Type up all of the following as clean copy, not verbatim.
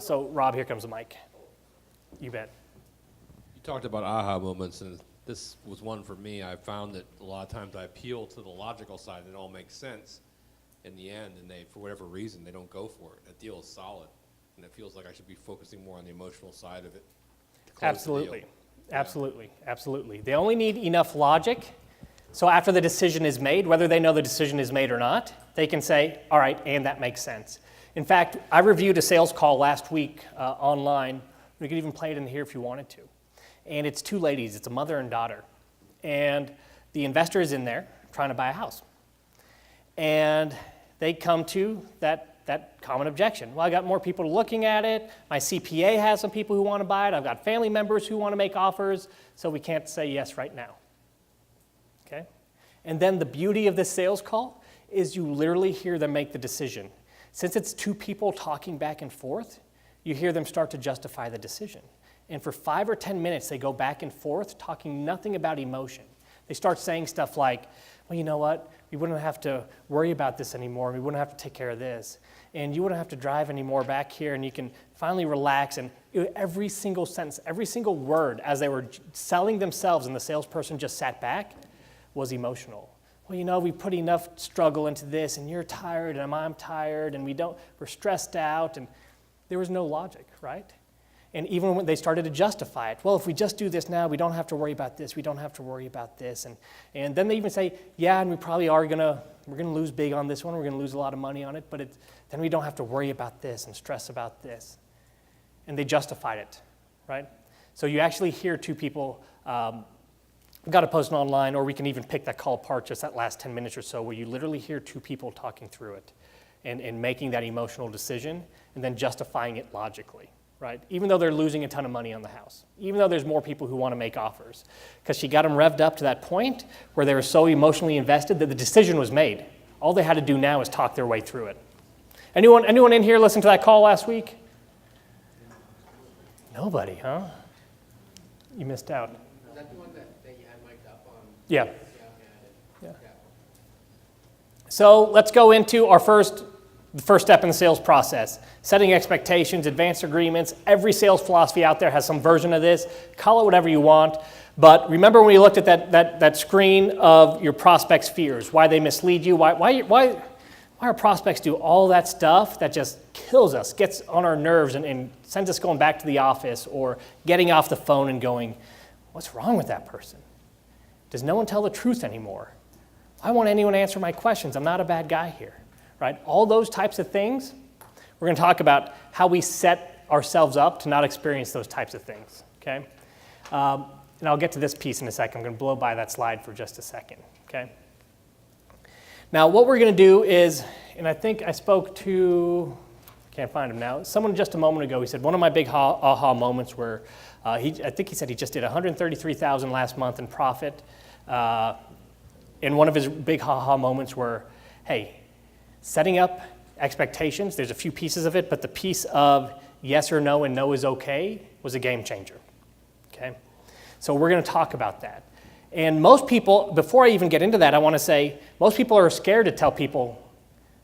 So Rob, here comes the mic. You bet. You talked about aha moments, and this was one for me. I found that a lot of times I appeal to the logical side and it all makes sense in the end, and they, for whatever reason, they don't go for it. That deal is solid, and it feels like I should be focusing more on the emotional side of it. Absolutely. Absolutely. Absolutely. They only need enough logic. So after the decision is made, whether they know the decision is made or not, they can say, all right, and that makes sense. In fact, I reviewed a sales call last week online. We could even play it in here if you wanted to. And it's two ladies. It's a mother and daughter. And the investor is in there trying to buy a house. And they come to that common objection. Well, I got more people looking at it. My CPA has some people who want to buy it. I've got family members who want to make offers, so we can't say yes right now. Okay? And then the beauty of this sales call is you literally hear them make the decision. Since it's two people talking back and forth, you hear them start to justify the decision. And for 5 or 10 minutes, they go back and forth talking nothing about emotion. They start saying stuff like, well, you know what? We wouldn't have to worry about this anymore. We wouldn't have to take care of this. And you wouldn't have to drive anymore back here, and you can finally relax. And every single sentence, every single word, as they were selling themselves and the salesperson just sat back, was emotional. Well, you know, we put enough struggle into this, and you're tired, and I'm tired, and we're stressed out, and there was no logic, right? And even when they started to justify it, well, if we just do this now, we don't have to worry about this, we don't have to worry about this. And then they even say, yeah, and we probably we're gonna lose big on this one, we're gonna lose a lot of money on it, but then we don't have to worry about this and stress about this. And they justified it, right? So you actually hear two people, we've got to post it online, or we can even pick that call apart, just that last 10 minutes or so, where you literally hear two people talking through it and making that emotional decision and then justifying it logically. Right? Even though they're losing a ton of money on the house, even though there's more people who want to make offers, because she got them revved up to that point where they were so emotionally invested that the decision was made. All they had to do now is talk their way through it. Anyone in here listen to that call last week? Nobody, huh? You missed out. Is that the one that you had mic'd up on? Yeah. Yeah. So let's go into the first step in the sales process. Setting expectations, advanced agreements. Every sales philosophy out there has some version of this. Call it whatever you want. But remember when we looked at that screen of your prospects' fears, why they mislead you, why our prospects do all that stuff that just kills us, gets on our nerves and sends us going back to the office or getting off the phone and going, what's wrong with that person? Does no one tell the truth anymore? Why won't anyone answer my questions? I'm not a bad guy here. Right? All those types of things, we're going to talk about how we set ourselves up to not experience those types of things, okay? And I'll get to this piece in a second. I'm going to blow by that slide for just a second, okay? Now, what we're going to do is, and I think I spoke to, can't find him now, someone just a moment ago, he said, one of my big aha moments were, I think he said he just did $133,000 last month in profit, and one of his big aha moments were, hey, setting up expectations, there's a few pieces of it, but the piece of yes or no and no is okay was a game changer, okay? So we're going to talk about that. And most people, before I even get into that, I want to say, most people are scared to tell people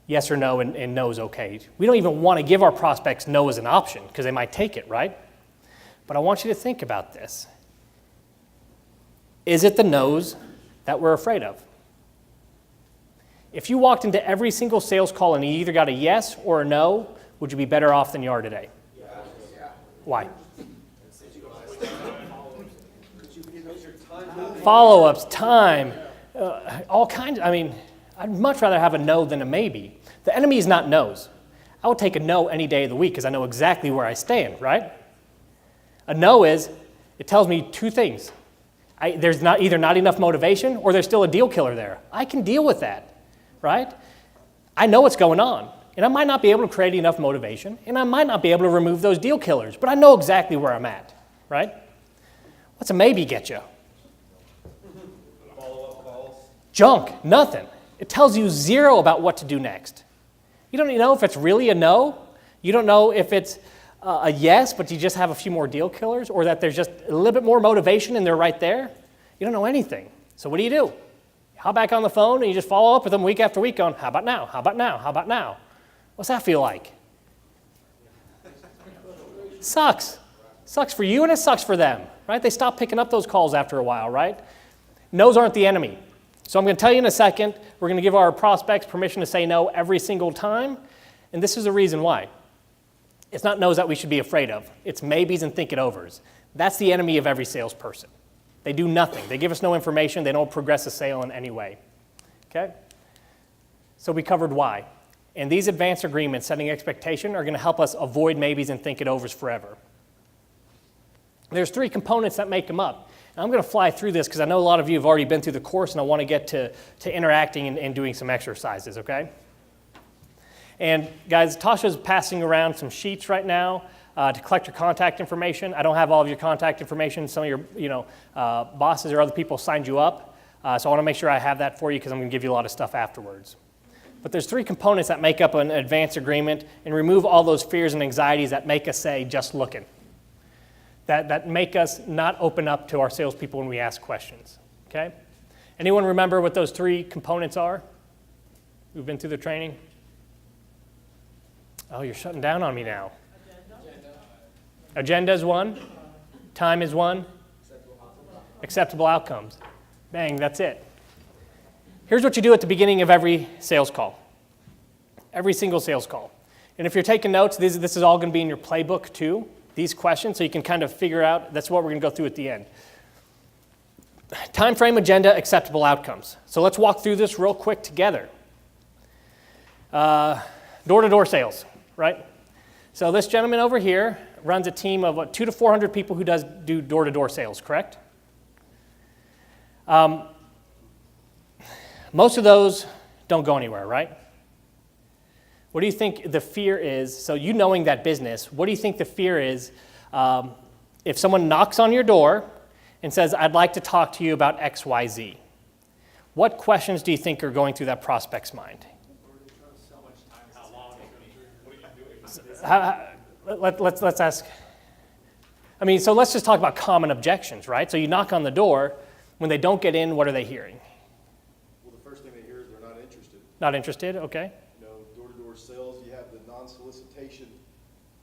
yes or no and no is okay. We don't even want to give our prospects no as an option because they might take it, right? But I want you to think about this. Is it the no's that we're afraid of? If you walked into every single sales call and you either got a yes or a no, would you be better off than you are today? Yeah. Why? Follow-ups, time, all kinds. I mean, I'd much rather have a no than a maybe. The enemy is not no's. I would take a no any day of the week because I know exactly where I stand, right? A no is, it tells me two things. There's either not enough motivation or there's still a deal killer there. I can deal with that. Right? I know what's going on, and I might not be able to create enough motivation, and I might not be able to remove those deal killers, but I know exactly where I'm at, right? What's a maybe get you? Follow-up calls. Junk, nothing. It tells you zero about what to do next. You don't know if it's really a no. You don't know if it's a yes, but you just have a few more deal killers, or that there's just a little bit more motivation and they're right there. You don't know anything. So what do? You hop back on the phone and you just follow up with them week after week going, how about now? How about now? How about now? What's that feel like? Sucks. Sucks for you and it sucks for them, right? They stop picking up those calls after a while, right? No's aren't the enemy. So I'm going to tell you in a second, we're going to give our prospects permission to say no every single time, and this is the reason why. It's not no's that we should be afraid of. It's maybes and think it overs. That's the enemy of every salesperson. They do nothing. They give us no information. They don't progress a sale in any way. Okay? So we covered why. And these advanced agreements, setting expectation, are going to help us avoid maybes and think it overs forever. There's 3 components that make them up. And I'm going to fly through this because I know a lot of you have already been through the course and I want to get to interacting and doing some exercises, okay? And guys, Tasha's passing around some sheets right now to collect your contact information. I don't have all of your contact information. Some of your bosses or other people signed you up. So I want to make sure I have that for you because I'm going to give you a lot of stuff afterwards. But there's 3 components that make up an advance agreement and remove all those fears and anxieties that make us say, just looking. That make us not open up to our salespeople when we ask questions, okay? Anyone remember what those 3 components are? Who've been through the training? Oh, you're shutting down on me now. Agenda is 1. Time is 1. Acceptable outcomes. Bang, that's it. Here's what you do at the beginning of every sales call. Every single sales call. And if you're taking notes, this is all going to be in your playbook too, these questions, so you can kind of figure out, that's what we're going to go through at the end. Time frame, agenda, acceptable outcomes. So let's walk through this real quick together. Door-to-door sales, right? So this gentleman over here runs a team of 200 to 400 people who do door-to-door sales, correct? Most of those don't go anywhere, right? What do you think the fear is? So you knowing that business, what do you think the fear is if someone knocks on your door and says, I'd like to talk to you about X, Y, Z? What questions do you think are going through that prospect's mind? Let's ask. I mean, so let's just talk about common objections, right? So you knock on the door. When they don't get in, what are they hearing? Well, the first thing they hear is they're not interested. Not interested, okay. You know, door-to-door sales, you have the non-solicitation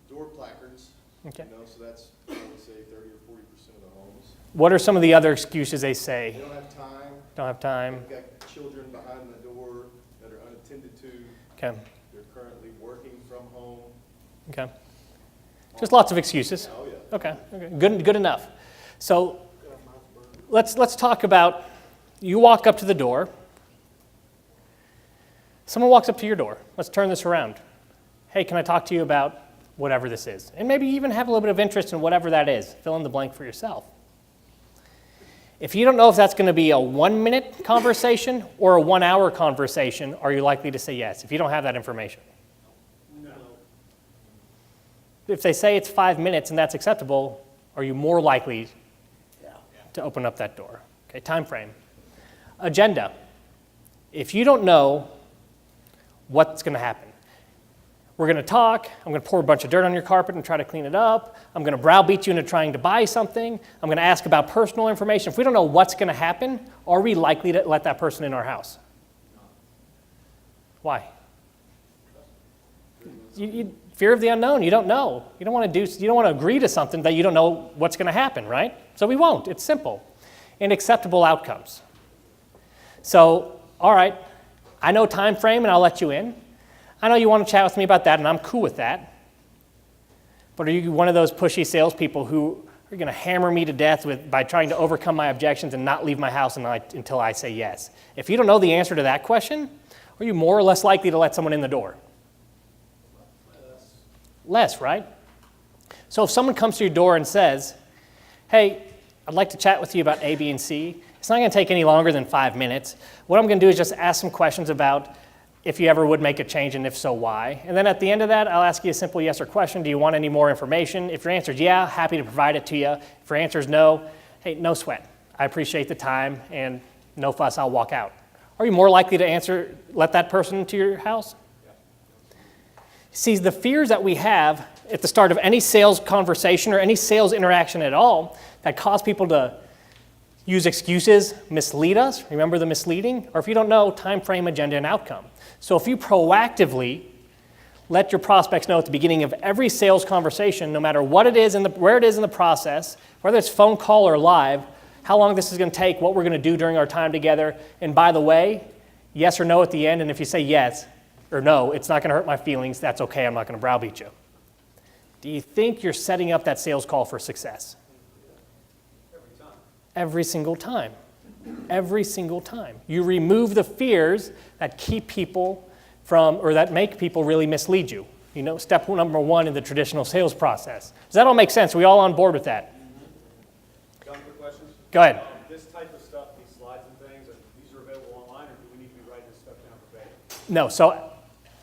door placards. Okay. You know, so that's, I would say, 30 or 40% of the homes. What are some of the other excuses they say? They don't have time. Don't have time. They've got children behind the door that are unattended to. Okay. They're currently working from home. Okay. Just lots of excuses. Oh, yeah. Okay. Good enough. So let's talk about, you walk up to the door. Someone walks up to your door. Let's turn this around. Hey, can I talk to you about whatever this is? And maybe even have a little bit of interest in whatever that is. Fill in the blank for yourself. If you don't know if that's going to be a 1-minute conversation or a 1-hour conversation, are you likely to say yes if you don't have that information? No. If they say it's 5 minutes and that's acceptable, are you more likely to open up that door? Okay, time frame. Agenda. If you don't know what's going to happen, we're going to talk, I'm going to pour a bunch of dirt on your carpet and try to clean it up, I'm going to browbeat you into trying to buy something, I'm going to ask about personal information. If we don't know what's going to happen, are we likely to let that person in our house? Why? Fear of the unknown. You don't know. You don't want to agree to something that you don't know what's going to happen, right? So we won't. It's simple. And acceptable outcomes. So, all right, I know time frame and I'll let you in. I know you want to chat with me about that and I'm cool with that. But are you one of those pushy salespeople who are going to hammer me to death by trying to overcome my objections and not leave my house until I say yes? If you don't know the answer to that question, are you more or less likely to let someone in the door? Less, right? So if someone comes to your door and says, hey, I'd like to chat with you about A, B, and C, it's not going to take any longer than 5 minutes. What I'm going to do is just ask some questions about if you ever would make a change, and if so, why. And then at the end of that, I'll ask you a simple yes or question. Do you want any more information? If your answer is yeah, happy to provide it to you. If your answer is no, hey, no sweat. I appreciate the time, and no fuss, I'll walk out. Are you more likely to let that person into your house? See, the fears that we have at the start of any sales conversation or any sales interaction at all that cause people to use excuses, mislead us, remember the misleading, or if you don't know, time frame, agenda, and outcome. So if you proactively let your prospects know at the beginning of every sales conversation, no matter what it is and where it is in the process, whether it's phone call or live, how long this is going to take, what we're going to do during our time together. And by the way, yes or no at the end. And if you say yes or no, it's not going to hurt my feelings. That's okay. I'm not going to browbeat you. Do you think you're setting up that sales call for success? Every time. Every single time. Every single time. You remove the fears that keep people from, or that make people really mislead you. You know, step number one in the traditional sales process. Does that all make sense? Are we all on board with that? John, quick questions? Go ahead. This type of stuff, these slides and things, these are available online, or do we need to be writing this stuff down verbatim? No, so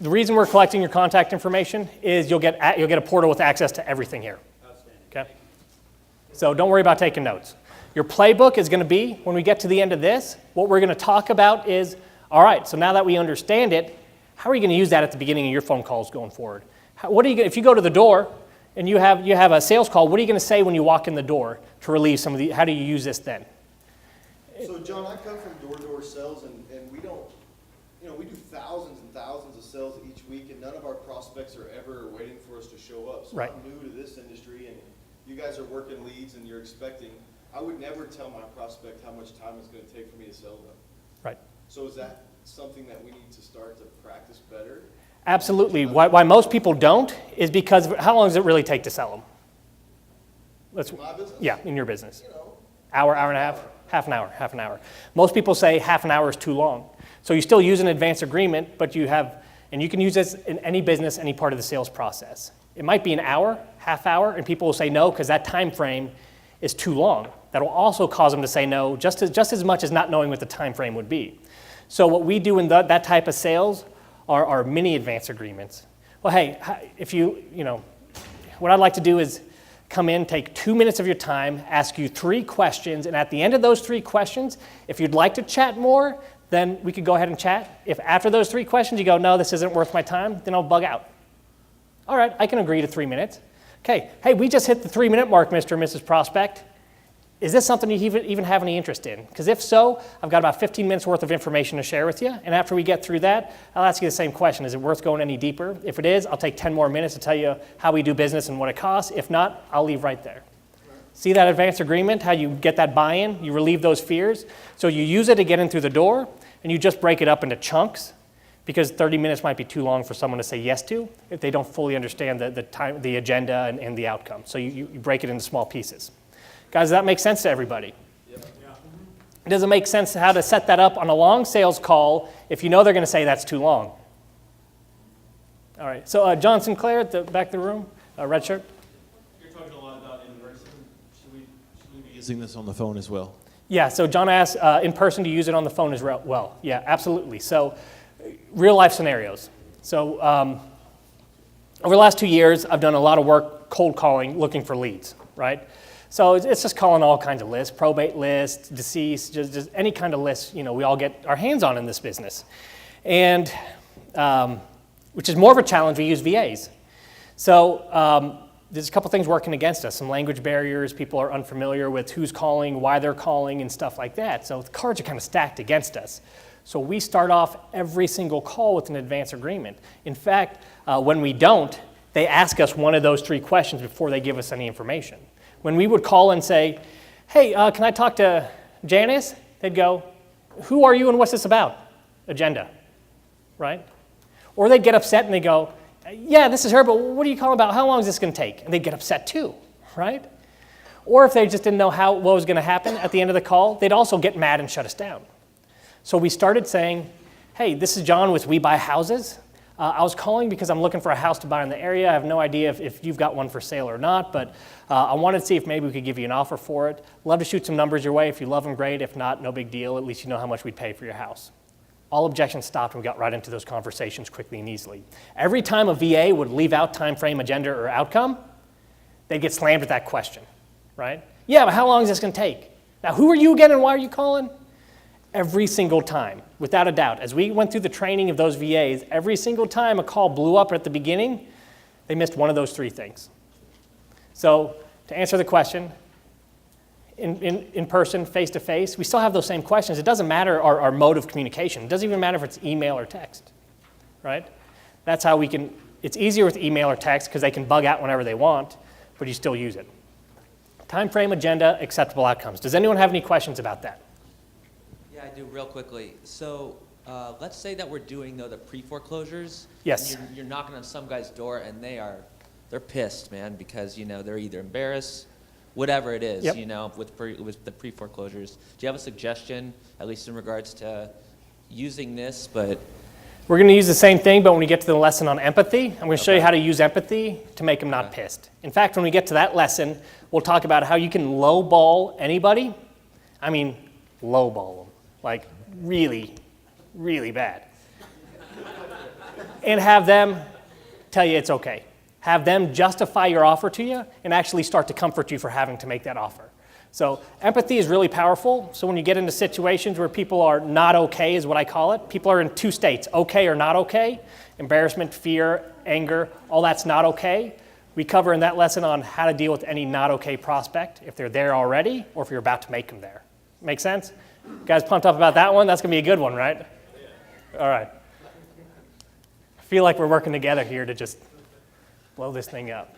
the reason we're collecting your contact information is you'll get a portal with access to everything here. Outstanding. Okay? So don't worry about taking notes. Your playbook is going to be, when we get to the end of this, what we're going to talk about is, all right, so now that we understand it, how are you going to use that at the beginning of your phone calls going forward? If you go to the door and you have a sales call, what are you going to say when you walk in the door to relieve some of the, how do you use this then? So John, I come from door-to-door sales and we don't, we do thousands and thousands of sales each week and none of our prospects are ever waiting for us to show up. So Right. I'm new to this industry and you guys are working leads and you're expecting, I would never tell my prospect how much time it's going to take for me to sell them. Right. So is that something that we need to start to practice better? Absolutely. Why most people don't is because how long does it really take to sell them? In my business? Yeah, in your business. You know, Hour and a half? Half an hour. Most people say half an hour is too long. So you still use an advance agreement, but you can use this in any business, any part of the sales process. It might be an hour, half hour, and people will say no because that time frame is too long. That will also cause them to say no just as much as not knowing what the time frame would be. So what we do in that type of sales are mini advance agreements. Well, hey, what I'd like to do is come in, take 2 minutes of your time, ask you 3 questions, and at the end of those 3 questions, if you'd like to chat more, then we could go ahead and chat. If after those 3 questions you go, no, this isn't worth my time, then I'll bug out. All right, I can agree to 3 minutes. Okay, hey, we just hit the 3-minute mark, Mr. and Mrs. Prospect. Is this something you even have any interest in? Because if so, I've got about 15 minutes worth of information to share with you. And after we get through that, I'll ask you the same question. Is it worth going any deeper? If it is, I'll take 10 more minutes to tell you how we do business and what it costs. If not, I'll leave right there. See that advance agreement, how you get that buy-in? You relieve those fears. So you use it to get in through the door, and you just break it up into chunks because 30 minutes might be too long for someone to say yes to if they don't fully understand the time, the agenda, and the outcome. So you break it into small pieces. Guys, does that make sense to everybody? Yeah. It doesn't make sense how to set that up on a long sales call if you know they're going to say that's too long. All right, so John Sinclair at the back of the room, red shirt. You're talking a lot about in-person. Should we be using this on the phone as well? Yeah, so John asked in person to use it on the phone as well. Yeah, absolutely. So real life scenarios. So over the last 2 years, I've done a lot of work cold calling, looking for leads, right? So it's just calling all kinds of lists, probate lists, deceased, just any kind of list, we all get our hands on in this business. And which is more of a challenge, we use VAs. So there's a couple things working against us, some language barriers, people are unfamiliar with who's calling, why they're calling, and stuff like that. So the cards are kind of stacked against us. So we start off every single call with an advance agreement. In fact, when we don't, they ask us one of those 3 questions before they give us any information. When we would call and say, hey, can I talk to Janice? They'd go, who are you and what's this about? Agenda, right? Or they'd get upset and they go, yeah, this is her, but what are you calling about? How long is this going to take? And they'd get upset too, right? Or if they just didn't know what was going to happen at the end of the call, they'd also get mad and shut us down. So we started saying, hey, this is John with We Buy Houses. I was calling because I'm looking for a house to buy in the area. I have no idea if you've got one for sale or not, but I wanted to see if maybe we could give you an offer for it. Love to shoot some numbers your way. If you love them, great. If not, no big deal. At least you know how much we'd pay for your house. All objections stopped and we got right into those conversations quickly and easily. Every time a VA would leave out time frame, agenda, or outcome, they'd get slammed with that question, right? Yeah, but how long is this going to take? Now, who are you again and why are you calling? Every single time, without a doubt. As we went through the training of those VAs, every single time a call blew up at the beginning, they missed one of those 3 things. So to answer the question, in person, face-to-face, we still have those same questions. It doesn't matter our mode of communication. It doesn't even matter if it's email or text, right? That's how we can It's easier with email or text because they can bug out whenever they want, but you still use it. Time frame, agenda, acceptable outcomes. Does anyone have any questions about that? Yeah, I do, real quickly. So let's say that we're doing, though, the pre-foreclosures. Yes. And you're knocking on some guy's door, and they're pissed, man, because, they're either embarrassed, whatever it is, Yep. with the pre-foreclosures. Do you have a suggestion, at least in regards to using this, but... We're going to use the same thing, but when we get to the lesson on empathy, I'm going to show you how to use empathy to make them not pissed. In fact, when we get to that lesson, we'll talk about how you can lowball anybody. I mean, lowball them, like really, really bad. And have them tell you it's okay. Have them justify your offer to you and actually start to comfort you for having to make that offer. So empathy is really powerful. So when you get into situations where people are not okay, is what I call it. People are in two states, okay or not okay. Embarrassment, fear, anger, all that's not okay. We cover in that lesson on how to deal with any not okay prospect, if they're there already or if you're about to make them there. Make sense? You guys pumped up about that one? That's going to be a good one, right? All right. I feel like we're working together here to just blow this thing up.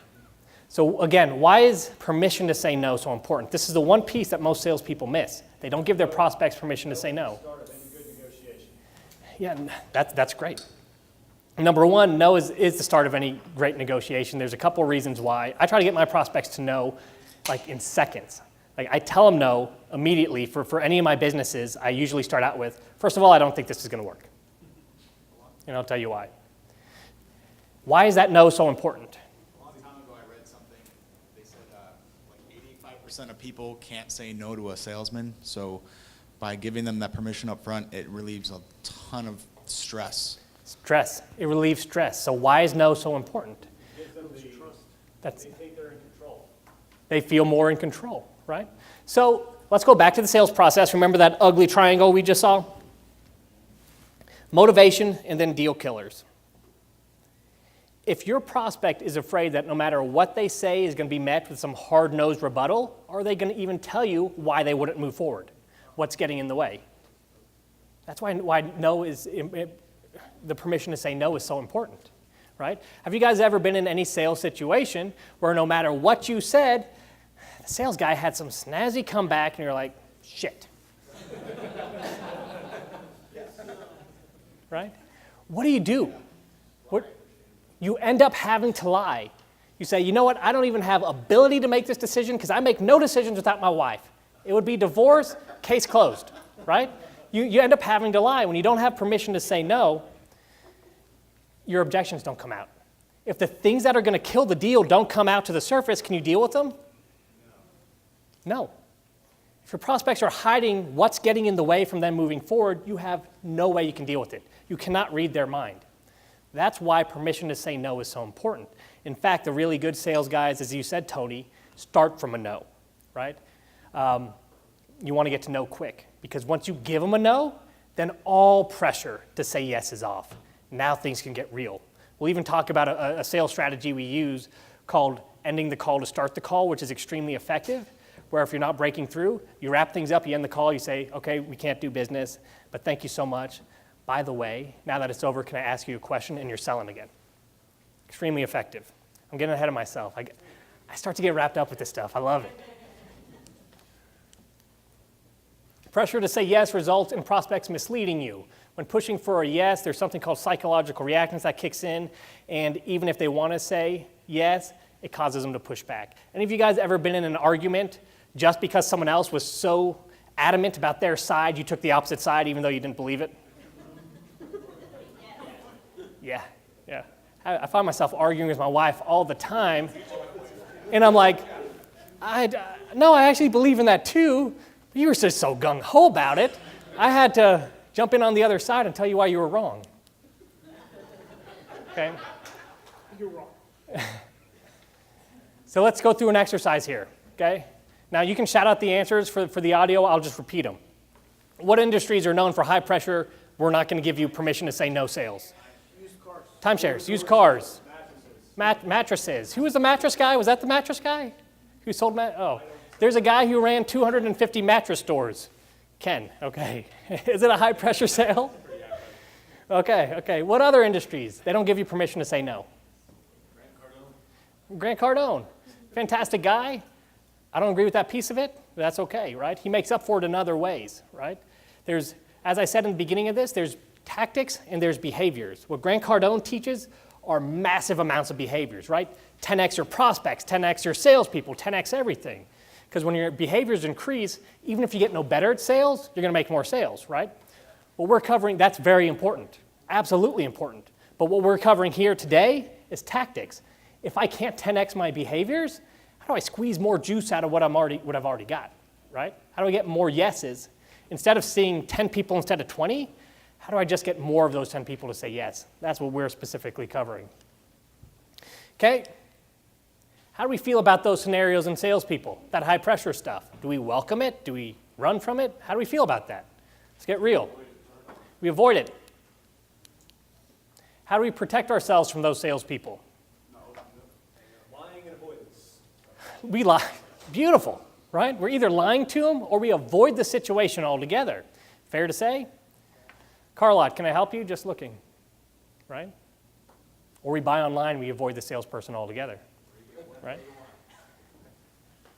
So again, why is permission to say no so important? This is the one piece that most salespeople miss. They don't give their prospects permission to say no. Start of any good negotiation. Yeah, that's great. Number one, no is the start of any great negotiation. There's a couple reasons why. I try to get my prospects to no like in seconds. Like I tell them no immediately. For any of my businesses, I usually start out with, first of all, I don't think this is going to work. And I'll tell you why. Why is that no so important? A long time ago, I read something. They said like 85% of people can't say no to a salesman. So by giving them that permission up front, it relieves a ton of stress. Stress. It relieves stress. So why is no so important? Gives them the trust. That's, They think they're in control. they feel more in control, right? So let's go back to the sales process. Remember that ugly triangle we just saw? Motivation and then deal killers. If your prospect is afraid that no matter what they say is going to be met with some hard-nosed rebuttal, are they going to even tell you why they wouldn't move forward? What's getting in the way? That's why no is, the permission to say no is so important, right? Have you guys ever been in any sales situation where no matter what you said, the sales guy had some snazzy comeback and you're like, shit. Right? What do? You end up having to lie. You say, you know what, I don't even have ability to make this decision because I make no decisions without my wife. It would be divorce, case closed, right? You end up having to lie. When you don't have permission to say no, your objections don't come out. If the things that are going to kill the deal don't come out to the surface, can you deal with them? No. If your prospects are hiding what's getting in the way from them moving forward, you have no way you can deal with it. You cannot read their mind. That's why permission to say no is so important. In fact, the really good sales guys, as you said, Tony, start from a no, right? You want to get to no quick because once you give them a no, then all pressure to say yes is off. Now things can get real. We'll even talk about a sales strategy we use called ending the call to start the call, which is extremely effective, where if you're not breaking through, you wrap things up, you end the call, you say, okay, we can't do business, but thank you so much. By the way, now that it's over, can I ask you a question? And you're selling again. Extremely effective. I'm getting ahead of myself. I start to get wrapped up with this stuff. I love it. Pressure to say yes results in prospects misleading you. When pushing for a yes, there's something called psychological reactance that kicks in, and even if they want to say yes, it causes them to push back. Any of you guys ever been in an argument just because someone else was so adamant about their side, you took the opposite side even though you didn't believe it? Yeah. I find myself arguing with my wife all the time, and I'm like, no, I actually believe in that too. But you were just so gung-ho about it. I had to jump in on the other side and tell you why you were wrong. Okay? You're wrong. So let's go through an exercise here, okay? Now you can shout out the answers for the audio. I'll just repeat them. What industries are known for high pressure? We're not going to give you permission to say no sales. Timeshares, used cars, mattresses. Who was the mattress guy? Was that the mattress guy? Who sold oh, there's a guy who ran 250 mattress stores. Ken, okay. Is it a high pressure sale? Okay. What other industries? They don't give you permission to say no. Grant Cardone, fantastic guy. I don't agree with that piece of it, but that's okay, right? He makes up for it in other ways, right? There's, as I said in the beginning of this, there's tactics and there's behaviors. What Grant Cardone teaches are massive amounts of behaviors, right? 10x your prospects, 10x your salespeople, 10x everything. Because when your behaviors increase, even if you get no better at sales, you're going to make more sales, right? What we're covering, that's very important, absolutely important. But what we're covering here today is tactics. If I can't 10x my behaviors, how do I squeeze more juice out of what I've already got, right? How do I get more yeses? Instead of seeing 10 people instead of 20, how do I just get more of those 10 people to say yes? That's what we're specifically covering. Okay? How do we feel about those scenarios in salespeople, that high pressure stuff? Do we welcome it? Do we run from it? How do we feel about that? Let's get real. We avoid it. How do we protect ourselves from those salespeople? Lying and avoidance. We lie. Beautiful, right? We're either lying to them or we avoid the situation altogether. Fair to say? Carlot, can I help you? Just looking, right? Or we buy online, we avoid the salesperson altogether, right?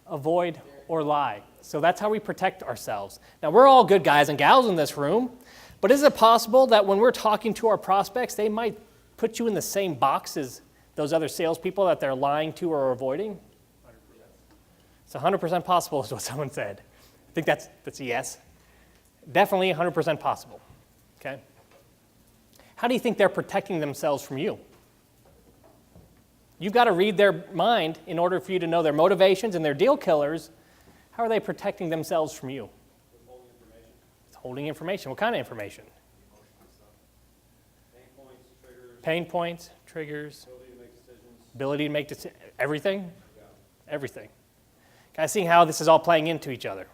Avoid or lie. So that's how we protect ourselves. Now, we're all good guys and gals in this room, but is it possible that when we're talking to our prospects, they might put you in the same box as those other salespeople that they're lying to or avoiding? 100%. It's 100% possible is what someone said. I think that's a yes. Definitely 100% possible, okay? How do you think they're protecting themselves from you? You've got to read their mind in order for you to know their motivations and their deal killers. How are they protecting themselves from you? Withholding information. Withholding information. What kind of information? Pain points, triggers, Pain points, triggers, ability to make decisions. ability to make decisions, everything? Everything. Guys, seeing how this is all playing into each other.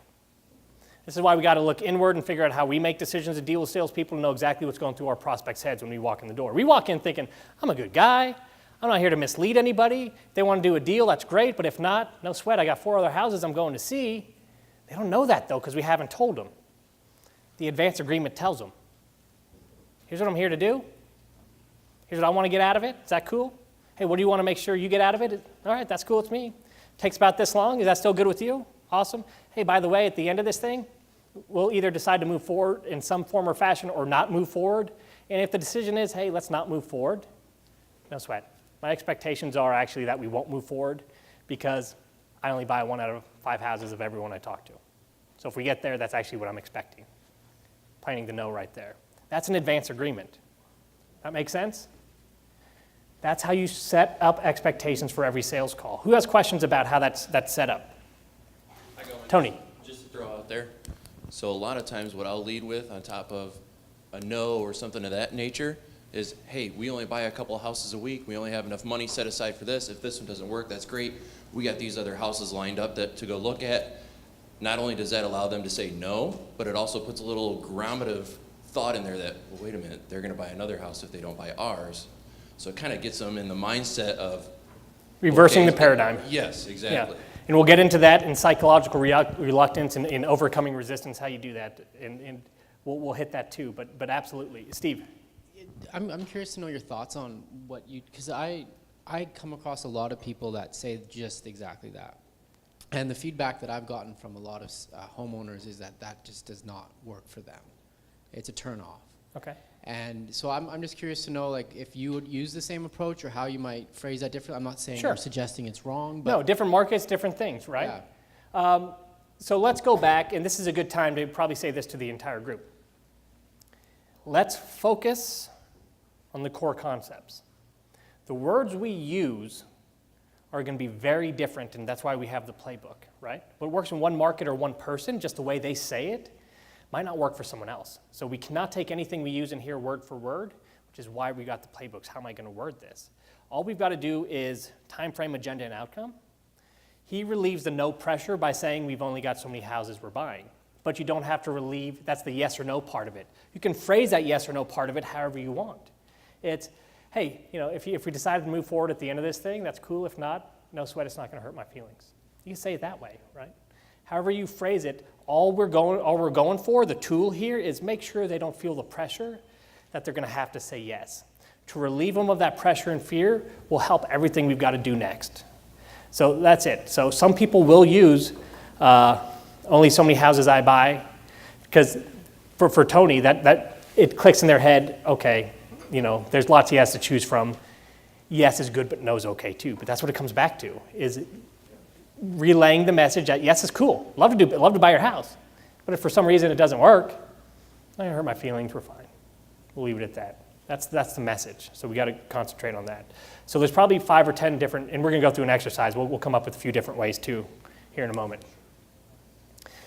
This is why we got to look inward and figure out how we make decisions to deal with salespeople and know exactly what's going through our prospects' heads when we walk in the door. We walk in thinking, I'm a good guy. I'm not here to mislead anybody. If they want to do a deal, that's great, but if not, no sweat. I got 4 other houses I'm going to see. They don't know that, though, because we haven't told them. The advance agreement tells them. Here's what I'm here to do. Here's what I want to get out of it. Is that cool? Hey, what do you want to make sure you get out of it? All right, that's cool with me. Takes about this long. Is that still good with you? Awesome. Hey, by the way, at the end of this thing, we'll either decide to move forward in some form or fashion or not move forward. And if the decision is, hey, let's not move forward, no sweat. My expectations are actually that we won't move forward because I only buy 1 out of 5 houses of everyone I talk to. So if we get there, that's actually what I'm expecting. Planning the no right there. That's an advance agreement. That make sense? That's how you set up expectations for every sales call. Who has questions about how that's set up? Tony. Just to throw out there. So a lot of times what I'll lead with on top of a no or something of that nature is, hey, we only buy a couple of houses a week. We only have enough money set aside for this. If this one doesn't work, that's great. We got these other houses lined up to go look at. Not only does that allow them to say no, but it also puts a little grounded thought in there that, well, wait a minute, they're going to buy another house if they don't buy ours. So it kind of gets them in the mindset of Reversing okay, the paradigm. Yes, exactly. Yeah. And we'll get into that in psychological reluctance and in overcoming resistance, how you do that. And we'll hit that too, but absolutely. Steve. I'm curious to know your thoughts on what you, because I come across a lot of people that say just exactly that. And the feedback that I've gotten from a lot of homeowners is that just does not work for them. It's a turnoff. Okay. And so I'm just curious to know, like, if you would use the same approach or how you might phrase that differently. I'm not saying Sure. you're suggesting it's wrong, but No, different markets, different things, right? yeah. So let's go back, and this is a good time to probably say this to the entire group. Let's focus on the core concepts. The words we use are going to be very different, and that's why we have the playbook, right? What works in one market or one person, just the way they say it, might not work for someone else. So we cannot take anything we use in here word for word, which is why we got the playbooks. How am I going to word this? All we've got to do is time frame, agenda, and outcome. He relieves the no pressure by saying we've only got so many houses we're buying. But you don't have to relieve, that's the yes or no part of it. You can phrase that yes or no part of it however you want. It's, hey, if we decide to move forward at the end of this thing, that's cool. If not, no sweat, it's not going to hurt my feelings. You can say it that way, right? However you phrase it, all we're going for, the tool here, is make sure they don't feel the pressure that they're going to have to say yes. to relieve them of that pressure and fear will help everything we've got to do next. So that's it. So some people will use only so many houses I buy, because for Tony, that it clicks in their head, okay, there's lots he has to choose from. Yes is good, but no is okay too. But that's what it comes back to, is relaying the message that yes is cool. Love to buy your house. But if for some reason it doesn't work, not gonna hurt my feelings, we're fine. We'll leave it at that. That's the message. So we got to concentrate on that. So there's probably 5 or 10 different, and we're going to go through an exercise. We'll come up with a few different ways too here in a moment.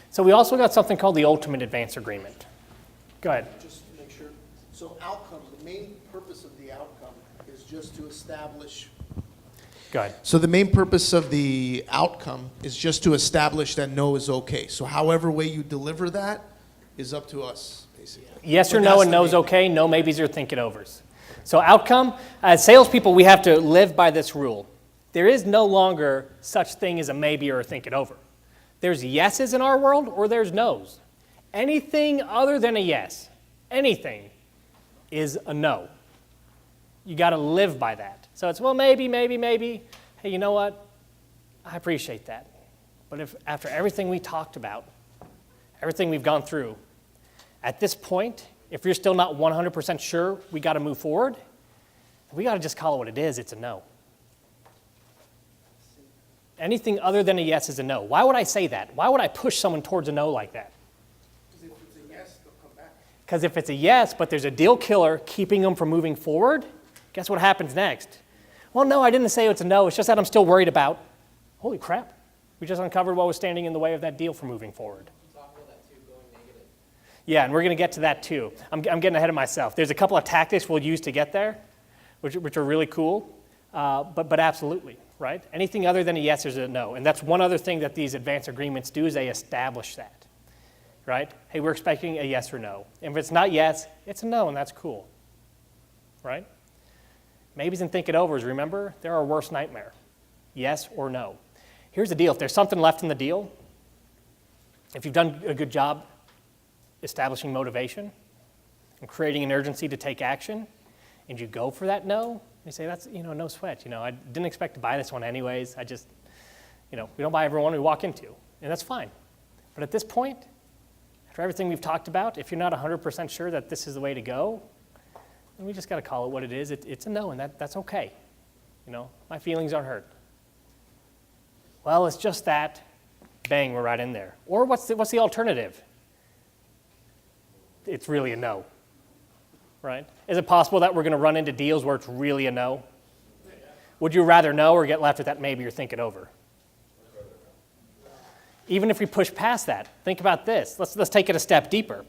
So we also got something called the Ultimate Advance Agreement. Go ahead. Just to make sure. So outcomes, the main purpose of the outcome is just to establish. Go ahead. So the main purpose of the outcome is just to establish that no is okay. So however way you deliver that is up to us, basically. Yes or But no, that's and the no's main- okay. No maybes or think it overs. So outcome, as salespeople, we have to live by this rule. There is no longer such thing as a maybe or a think it over. There's yeses in our world or there's no's. Anything other than a yes, anything, is a no. You got to live by that. So it's, well, maybe. Hey, you know what? I appreciate that. But if after everything we talked about, everything we've gone through, at this point, if you're still not 100% sure we got to move forward, we got to just call it what it is. It's a no. Anything other than a yes is a no. Why would I say that? Why would I push someone towards a no like that? Because if it's a yes, they'll come back. Because if it's a yes, but there's a deal killer keeping them from moving forward, guess what happens next? Well, no, I didn't say it's a no. It's just that I'm still worried about, holy crap, we just uncovered what was standing in the way of that deal from moving forward. Yeah, and we're going to get to that too. I'm getting ahead of myself. There's a couple of tactics we'll use to get there, which are really cool, but absolutely, right? Anything other than a yes is a no. And that's one other thing that these advance agreements do, is they establish that, right? Hey, we're expecting a yes or no. And if it's not yes, it's a no, and that's cool, right? Maybes and think it overs, remember? They're our worst nightmare. Yes or no. Here's the deal. If there's something left in the deal, if you've done a good job establishing motivation and creating an urgency to take action, and you go for that no, you say, that's, no sweat. I didn't expect to buy this one anyways. I just, we don't buy every one we walk into, and that's fine. But at this point, after everything we've talked about, if you're not 100% sure that this is the way to go, then we just got to call it what it is. It's a no, and that's okay. My feelings aren't hurt. Well, it's just that, bang, we're right in there. Or what's the alternative? It's really a no, right? Is it possible that we're going to run into deals where it's really a no? Would you rather no or get left with that maybe or think it over? Even if we push past that, think about this. Let's take it a step deeper.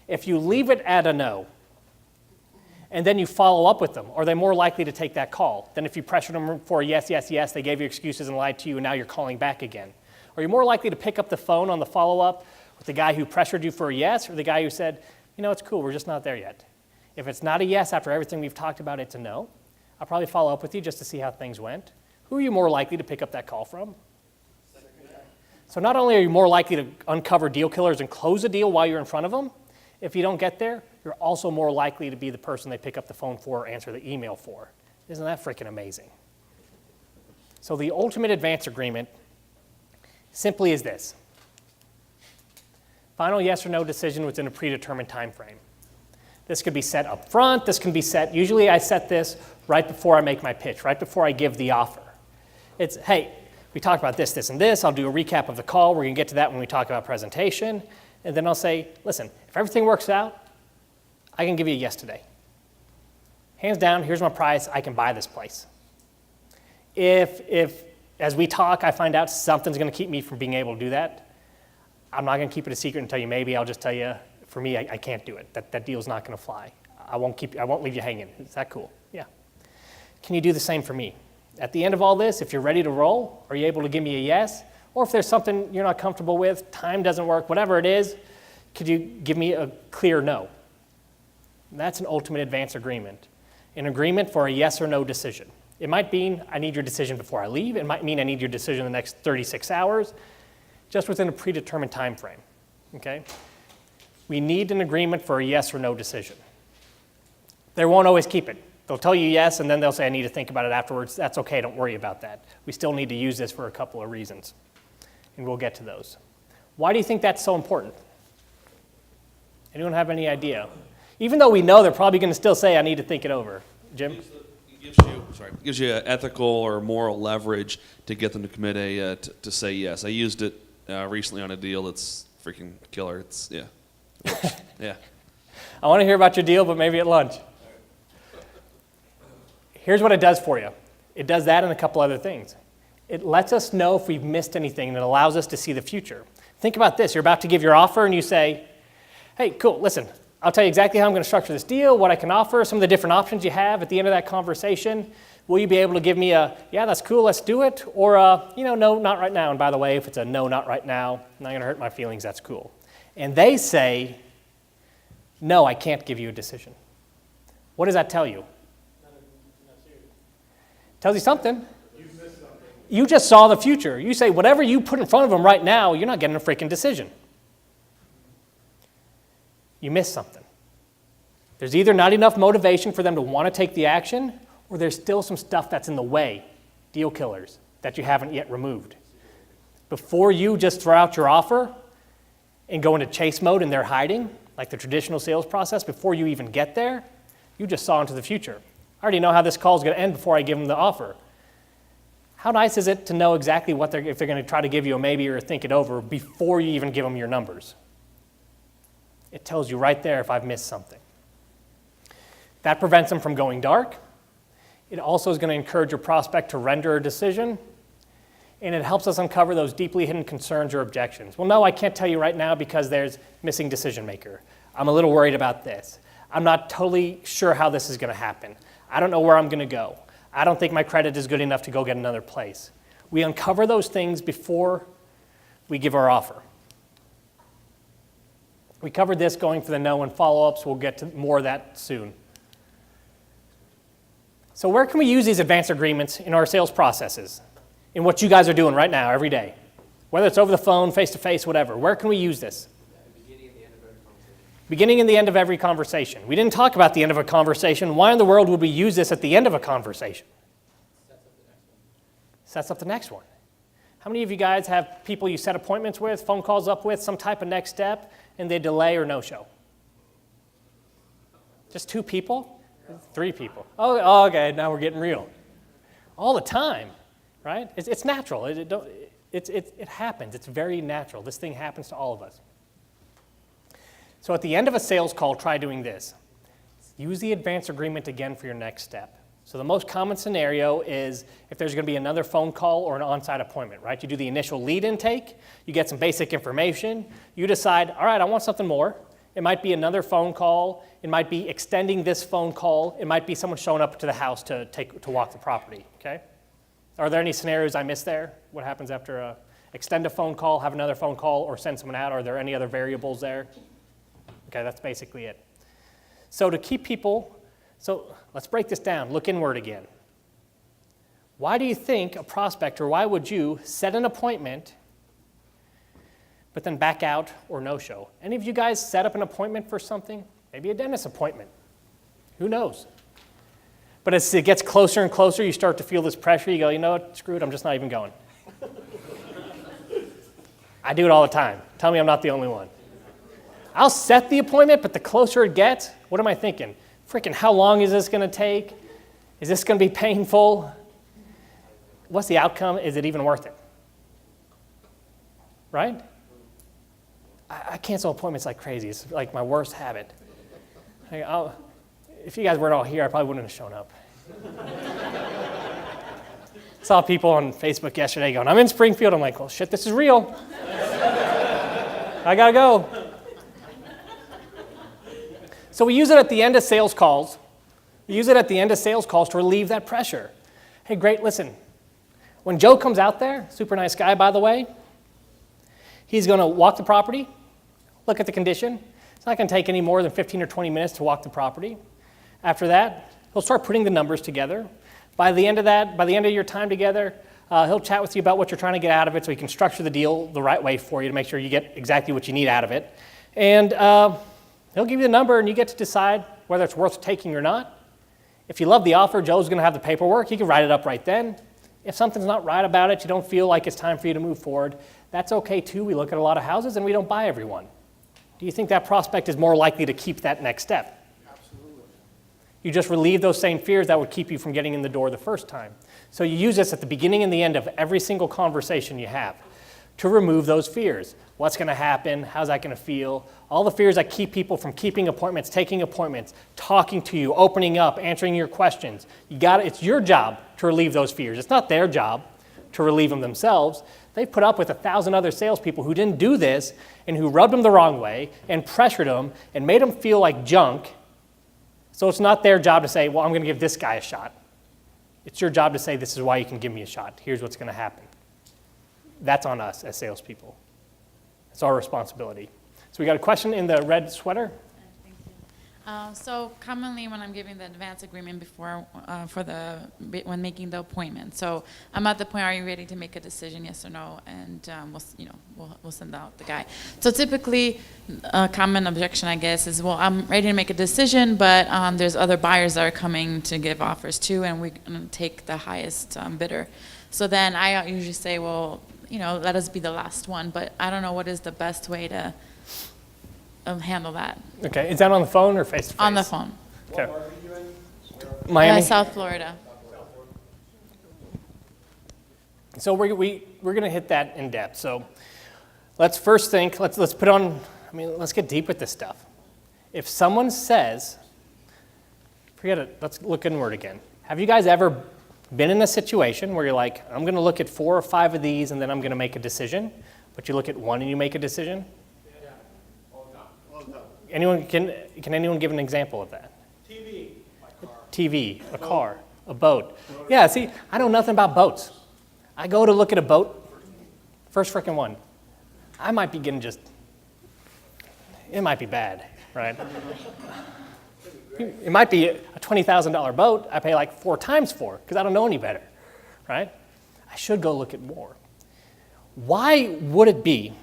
If you leave it at a no, and then you follow up with them, are they more likely to take that call than if you pressured them for a yes, they gave you excuses and lied to you, and now you're calling back again? Are you more likely to pick up the phone on the follow-up with the guy who pressured you for a yes, or the guy who said, it's cool, we're just not there yet? If it's not a yes after everything we've talked about, it's a no. I'll probably follow up with you just to see how things went. Who are you more likely to pick up that call from? So not only are you more likely to uncover deal killers and close a deal while you're in front of them, if you don't get there, you're also more likely to be the person they pick up the phone for or answer the email for. Isn't that freaking amazing? So the ultimate advance agreement simply is this. Final yes or no decision within a predetermined time frame. This could be set up front. This can be set, usually I set this right before I make my pitch, right before I give the offer. It's, hey, we talked about this, this, and this. I'll do a recap of the call. We're going to get to that when we talk about presentation. And then I'll say, listen, if everything works out, I can give you a yes today. Hands down, here's my price. I can buy this place. If as we talk, I find out something's going to keep me from being able to do that, I'm not going to keep it a secret and tell you maybe. I'll just tell you, for me, I can't do it. That deal's not going to fly. I won't leave you hanging. Is that cool? Yeah. Can you do the same for me? At the end of all this, if you're ready to roll, are you able to give me a yes? Or if there's something you're not comfortable with, time doesn't work, whatever it is, could you give me a clear no? That's an ultimate advance agreement. An agreement for a yes or no decision. It might mean I need your decision before I leave. It might mean I need your decision in the next 36 hours, just within a predetermined time frame, okay? We need an agreement for a yes or no decision. They won't always keep it. They'll tell you yes, and then they'll say, I need to think about it afterwards. That's okay, don't worry about that. We still need to use this for a couple of reasons, and we'll get to those. Why do you think that's so important? Anyone have any idea? Even though we know they're probably going to still say, I need to think it over. Jim? It gives you ethical or moral leverage to get them to commit to say yes. I used it recently on a deal that's freaking killer. It's, yeah. Yeah. I want to hear about your deal, but maybe at lunch. Here's what it does for you. It does that and a couple other things. It lets us know if we've missed anything, and it allows us to see the future. Think about this. You're about to give your offer, and you say, hey, cool, listen, I'll tell you exactly how I'm going to structure this deal, what I can offer, some of the different options you have. At the end of that conversation, will you be able to give me a, yeah, that's cool, let's do it, or a, no, not right now. And by the way, if it's a no, not right now, not going to hurt my feelings, that's cool. And they say, no, I can't give you a decision. What does that tell you? Tells you something. You just saw the future. You say whatever you put in front of them right now, you're not getting a freaking decision. You missed something. There's either not enough motivation for them to want to take the action, or there's still some stuff that's in the way, deal killers, that you haven't yet removed. Before you just throw out your offer and go into chase mode and they're hiding, like the traditional sales process, before you even get there, you just saw into the future. I already know how this call is going to end before I give them the offer. How nice is it to know exactly what if they're going to try to give you a maybe or think it over before you even give them your numbers? It tells you right there if I've missed something. That prevents them from going dark. It also is going to encourage your prospect to render a decision, and it helps us uncover those deeply hidden concerns or objections. Well, no, I can't tell you right now because there's missing decision maker. I'm a little worried about this. I'm not totally sure how this is going to happen. I don't know where I'm going to go. I don't think my credit is good enough to go get another place. We uncover those things before we give our offer. We covered this going for the no and follow-ups. We'll get to more of that soon. So where can we use these advanced agreements in our sales processes? In what you guys are doing right now, every day? Whether it's over the phone, face-to-face, whatever. Where can we use this? Beginning and the end of every conversation. We didn't talk about the end of a conversation. Why in the world would we use this at the end of a conversation? Sets up the next one. How many of you guys have people you set appointments with, phone calls up with, some type of next step, and they delay or no-show? Just 2 people? 3 people. Oh, okay, now we're getting real. All the time, right? It's natural. It happens. It's very natural. This thing happens to all of us. So at the end of a sales call, try doing this. Use the advance agreement again for your next step. So the most common scenario is if there's going to be another phone call or an on-site appointment, right? You do the initial lead intake, you get some basic information, you decide, all right, I want something more. It might be another phone call, it might be extending this phone call, it might be someone showing up to the house to walk the property, okay? Are there any scenarios I missed there? What happens after extend a phone call, have another phone call, or send someone out? Are there any other variables there? Okay, that's basically it. So to keep people, so let's break this down. Look inward again. Why do you think a prospect, or why would you set an appointment but then back out or no-show? Any of you guys set up an appointment for something? Maybe a dentist appointment. Who knows? But as it gets closer and closer, you start to feel this pressure. You go, you know what, screw it, I'm just not even going. I do it all the time. Tell me I'm not the only one. I'll set the appointment, but the closer it gets, what am I thinking? Freaking, how long is this going to take? Is this going to be painful? What's the outcome? Is it even worth it? Right? I cancel appointments like crazy. It's like my worst habit. If you guys weren't all here, I probably wouldn't have shown up. Saw people on Facebook yesterday going, I'm in Springfield. I'm like, well, shit, this is real. I got to go. So we use it at the end of sales calls. We use it at the end of sales calls to relieve that pressure. Hey, great, listen. When Joe comes out there, super nice guy, by the way, he's going to walk the property, look at the condition. It's not going to take any more than 15 or 20 minutes to walk the property. After that, he'll start putting the numbers together. By the end of your time together, he'll chat with you about what you're trying to get out of it so he can structure the deal the right way for you to make sure you get exactly what you need out of it. And he'll give you the number, and you get to decide whether it's worth taking or not. If you love the offer, Joe's going to have the paperwork. He can write it up right then. If something's not right about it, you don't feel like it's time for you to move forward, that's okay too. We look at a lot of houses and we don't buy everyone. Do you think that prospect is more likely to keep that next step? Absolutely. You just relieve those same fears that would keep you from getting in the door the first time. So you use this at the beginning and the end of every single conversation you have to remove those fears. What's going to happen? How's that going to feel? All the fears that keep people from keeping appointments, taking appointments, talking to you, opening up, answering your questions. It's your job to relieve those fears. It's not their job to relieve them themselves. They've put up with 1,000 other salespeople who didn't do this and who rubbed them the wrong way and pressured them and made them feel like junk. So it's not their job to say, well, I'm going to give this guy a shot. It's your job to say, this is why you can give me a shot. Here's what's going to happen. That's on us as salespeople. It's our responsibility. So we got a question in the red sweater. Thank you. So commonly when I'm giving the advance agreement before, when making the appointment, so I'm at the point, are you ready to make a decision, yes or no? And we'll send out the guy. So typically, a common objection, I guess, is, well, I'm ready to make a decision, but there's other buyers that are coming to give offers too, and we're going to take the highest bidder. So then I usually say, well, let us be the last one, but I don't know what is the best way to handle that. Okay, is that on the phone or face-to-face? On the phone. Okay. Miami? South Florida. So we're going to hit that in depth. So let's first think, let's get deep with this stuff. If someone says, forget it, let's look inward again. Have you guys ever been in a situation where you're like, I'm going to look at 4 or 5 of these and then I'm going to make a decision, but you look at one and you make a decision? Yeah. All the time. Anyone, can anyone give an example of that? TV. TV, a car, a boat. Yeah, see, I know nothing about boats. I go to look at a boat, first frickin' one. I might be getting it might be bad, right? It might be a $20,000 boat I pay like 4 times for because I don't know any better, right? I should go look at more. Why would it be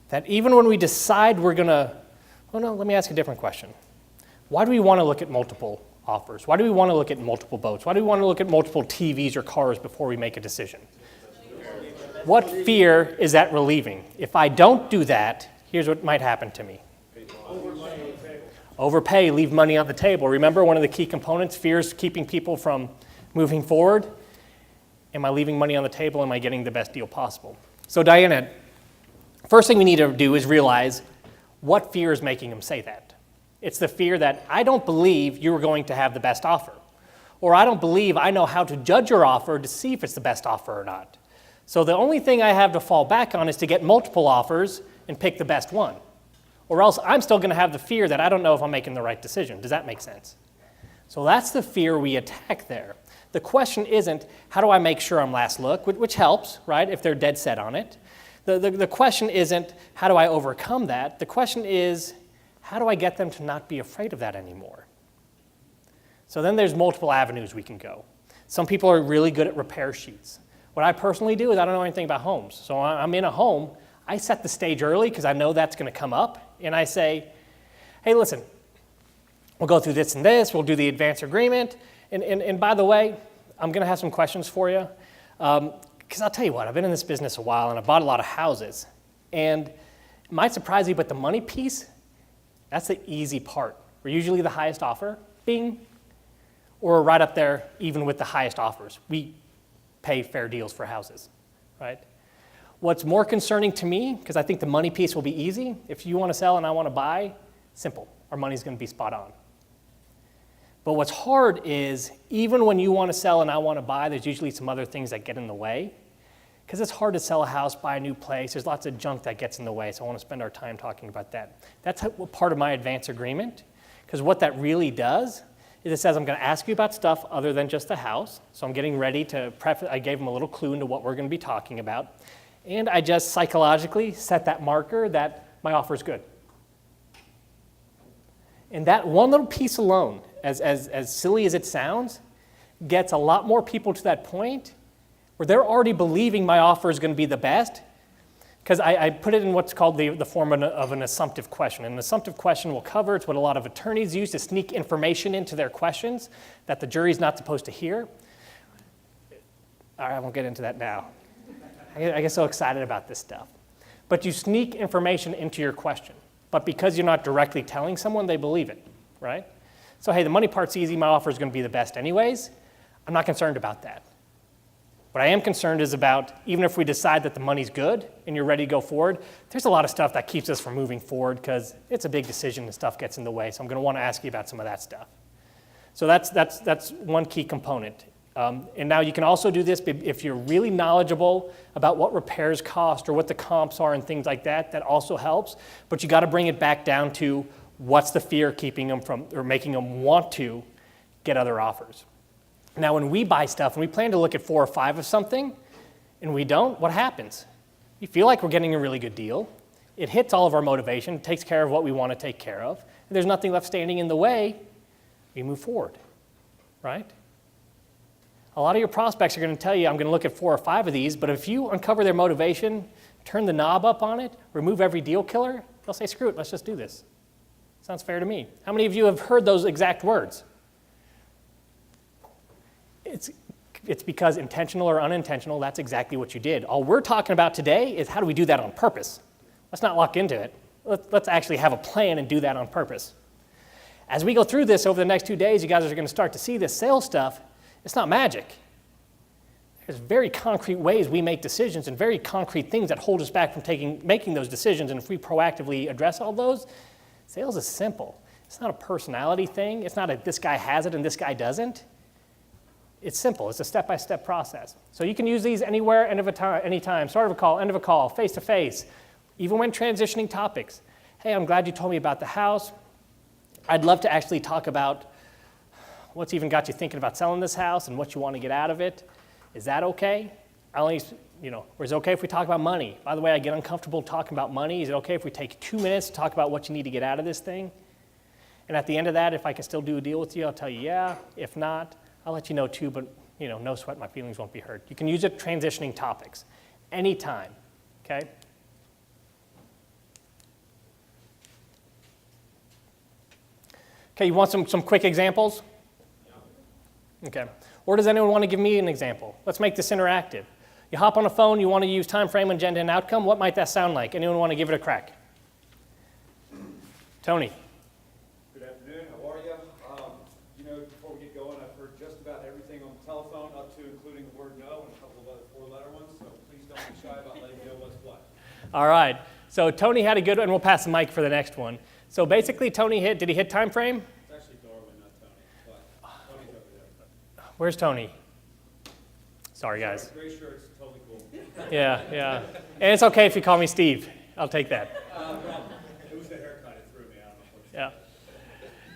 that even when we decide we're going to, let me ask a different question. Why do we want to look at multiple offers? Why do we want to look at multiple boats? Why do we want to look at multiple TVs or cars before we make a decision? What fear is that relieving? If I don't do that, here's what might happen to me. Overpay, leave money on the table. Remember, one of the key components, fears keeping people from moving forward. Am I leaving money on the table? Am I getting the best deal possible? So Diana, first thing we need to do is realize what fear is making them say that. It's the fear that I don't believe you're going to have the best offer. Or I don't believe I know how to judge your offer to see if it's the best offer or not. So the only thing I have to fall back on is to get multiple offers and pick the best one. Or else I'm still going to have the fear that I don't know if I'm making the right decision. Does that make sense? So that's the fear we attack there. The question isn't, how do I make sure I'm last look, which helps, right, if they're dead set on it. The question isn't, how do I overcome that? The question is, how do I get them to not be afraid of that anymore? So then there's multiple avenues we can go. Some people are really good at repair sheets. What I personally do is I don't know anything about homes. So I'm in a home, I set the stage early because I know that's going to come up. And I say, hey, listen, we'll go through this and this. We'll do the advance agreement. And by the way, I'm going to have some questions for you. Because I'll tell you what, I've been in this business a while, and I've bought a lot of houses. And it might surprise you, but the money piece, that's the easy part. We're usually the highest offer, bing, or right up there even with the highest offers. We pay fair deals for houses, right? What's more concerning to me, because I think the money piece will be easy, if you want to sell and I want to buy, simple. Our money's going to be spot on. But what's hard is, even when you want to sell and I want to buy, there's usually some other things that get in the way. Because it's hard to sell a house, buy a new place. There's lots of junk that gets in the way, so I want to spend our time talking about that. That's part of my advance agreement, because what that really does is it says I'm going to ask you about stuff other than just the house. So I'm getting ready to I gave them a little clue into what we're going to be talking about. And I just psychologically set that marker that my offer is good. And that one little piece alone, as silly as it sounds, gets a lot more people to that point where they're already believing my offer is going to be the best, because I put it in what's called the form of an assumptive question. An assumptive question will cover, it's what a lot of attorneys use to sneak information into their questions that the jury's not supposed to hear. All right, I won't get into that now. I get so excited about this stuff. But you sneak information into your question. But because you're not directly telling someone, they believe it, right? So hey, the money part's easy, my offer is going to be the best anyways. I'm not concerned about that. What I am concerned is about, even if we decide that the money's good and you're ready to go forward, there's a lot of stuff that keeps us from moving forward because it's a big decision and stuff gets in the way. So I'm going to want to ask you about some of that stuff. So that's one key component. And now you can also do this if you're really knowledgeable about what repairs cost or what the comps are and things like that. That also helps. But you got to bring it back down to what's the fear keeping them from or making them want to get other offers. Now, when we buy stuff and we plan to look at 4 or 5 of something and we don't, what happens? We feel like we're getting a really good deal. It hits all of our motivation, takes care of what we want to take care of. And there's nothing left standing in the way. We move forward, right? A lot of your prospects are going to tell you, I'm going to look at 4 or 5 of these, but if you uncover their motivation, turn the knob up on it, remove every deal killer, they'll say, screw it, let's just do this. Sounds fair to me. How many of you have heard those exact words? It's because intentional or unintentional, that's exactly what you did. All we're talking about today is how do we do that on purpose? Let's not lock into it. Let's actually have a plan and do that on purpose. As we go through this over the next 2 days, you guys are going to start to see this sales stuff. It's not magic. There's very concrete ways we make decisions and very concrete things that hold us back from making those decisions. And if we proactively address all those, sales is simple. It's not a personality thing. It's not a this guy has it and this guy doesn't. It's simple. It's a step-by-step process. So you can use these anywhere, anytime, start of a call, end of a call, face-to-face, even when transitioning topics. Hey, I'm glad you told me about the house. I'd love to actually talk about what's even got you thinking about selling this house and what you want to get out of it. Is that okay? Or is it okay if we talk about money? By the way, I get uncomfortable talking about money. Is it okay if we take 2 minutes to talk about what you need to get out of this thing? And at the end of that, if I can still do a deal with you, I'll tell you yeah. If not, I'll let you know too, but no sweat, my feelings won't be hurt. You can use it transitioning topics anytime, okay? Okay, you want some quick examples? Okay. Or does anyone want to give me an example? Let's make this interactive. You hop on a phone, you want to use time frame, agenda, and outcome. What might that sound like? Anyone want to give it a crack? Tony. Good afternoon, how are you? Before we get going, I've heard just about everything on the telephone, up to including the word no and a couple of other 4-letter ones, so please don't be shy about letting me know what's what. All right. So Tony had a good one, and we'll pass the mic for the next one. So basically, did he hit time frame? It's actually Darwin, not Tony, but Tony's over there. Where's Tony? Sorry, guys. Gray shirt's totally cool. Yeah. And it's okay if you call me Steve. I'll take that. It was the haircut, it threw me, I don't know. Yeah.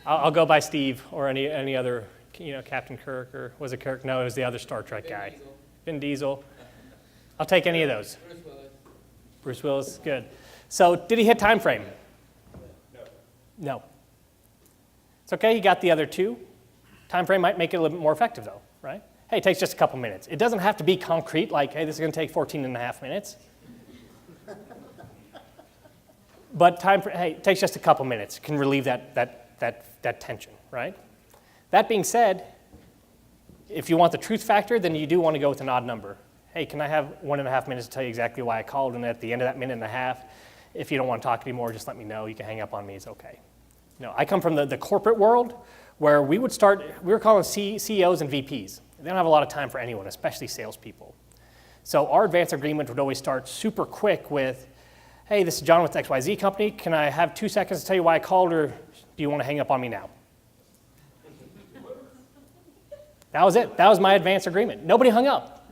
I'll go by Steve or any other, Captain Kirk, or was it Kirk? No, it was the other Star Trek guy. Vin Diesel. I'll take any of those. Bruce Willis, good. So did he hit time frame? No. It's okay, he got the other 2. Time frame might make it a little bit more effective though, right? Hey, it takes just a couple minutes. It doesn't have to be concrete, like, hey, this is going to take 14 and a half minutes. But it takes just a couple minutes. It can relieve that tension, right? That being said, if you want the truth factor, then you do want to go with an odd number. Hey, can I have 1.5 minutes to tell you exactly why I called? And at the end of that minute and a half, if you don't want to talk anymore, just let me know. You can hang up on me. It's okay. I come from the corporate world where we were calling CEOs and VPs. They don't have a lot of time for anyone, especially salespeople. So our advance agreement would always start super quick with, hey, this is John with XYZ Company. Can I have 2 seconds to tell you why I called, or do you want to hang up on me now? That was it. That was my advance agreement. Nobody hung up.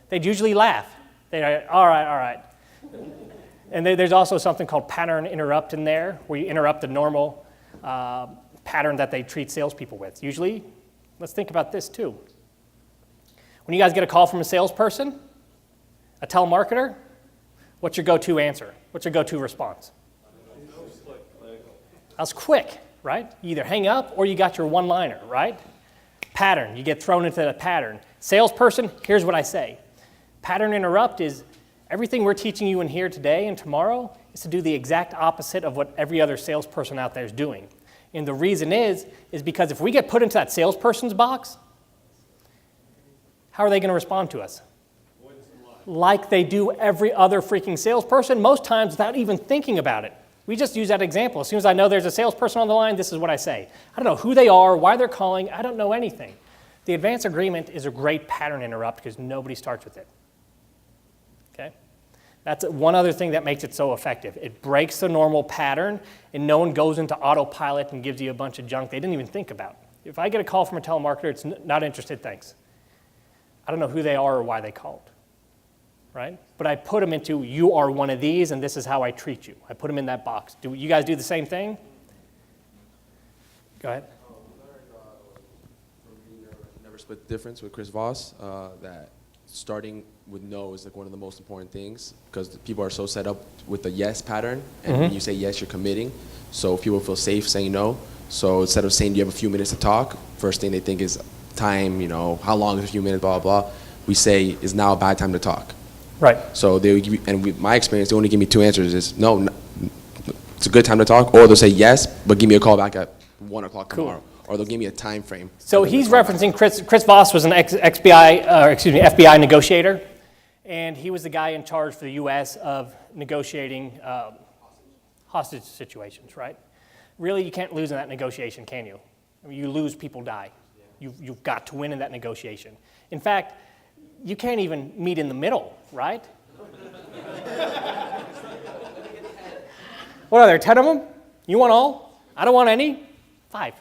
They'd usually laugh. They'd say, all right. And there's also something called pattern interrupt in there, where you interrupt the normal pattern that they treat salespeople with. Usually, let's think about this too. When you guys get a call from a salesperson, a telemarketer, what's your go-to answer? What's your go-to response? That's quick, right? You either hang up or you got your one-liner, right? Pattern, you get thrown into that pattern. Salesperson, here's what I say. Pattern interrupt is, Everything we're teaching you in here today and tomorrow is to do the exact opposite of what every other salesperson out there is doing. And the reason is because if we get put into that salesperson's box, how are they going to respond to us? Like they do every other freaking salesperson, most times without even thinking about it. We just use that example. As soon as I know there's a salesperson on the line, this is what I say. I don't know who they are, why they're calling, I don't know anything. The advance agreement is a great pattern interrupt because nobody starts with it. Okay? That's one other thing that makes it so effective. It breaks the normal pattern, and no one goes into autopilot and gives you a bunch of junk they didn't even think about. If I get a call from a telemarketer, it's not interested, thanks. I don't know who they are or why they called, right? But I put them into, you are one of these, and this is how I treat you. I put them in that box. Do you guys do the same thing? Go ahead. Never Split the Difference with Chris Voss, that starting with no is like one of the most important things because people are so set up with the yes pattern, and when you say yes, you're committing. So people feel safe saying no. So instead of saying you have a few minutes to talk, first thing they think is time, how long is a few minutes, blah, blah, blah. We say, is now a bad time to talk? Right. So they would give you, and with my experience, they only give me two answers: is no, it's a good time to talk, or they'll say yes, but give me a call back at 1 o'clock tomorrow, or they'll give me a time frame. So he's referencing Chris Voss was an FBI negotiator, and he was the guy in charge for the U.S. of negotiating hostage situations, right? Really, you can't lose in that negotiation, can you? I mean, you lose, people die. You've got to win in that negotiation. In fact, you can't even meet in the middle, right? What are there, 10 of them? You want all? I don't want any? 5.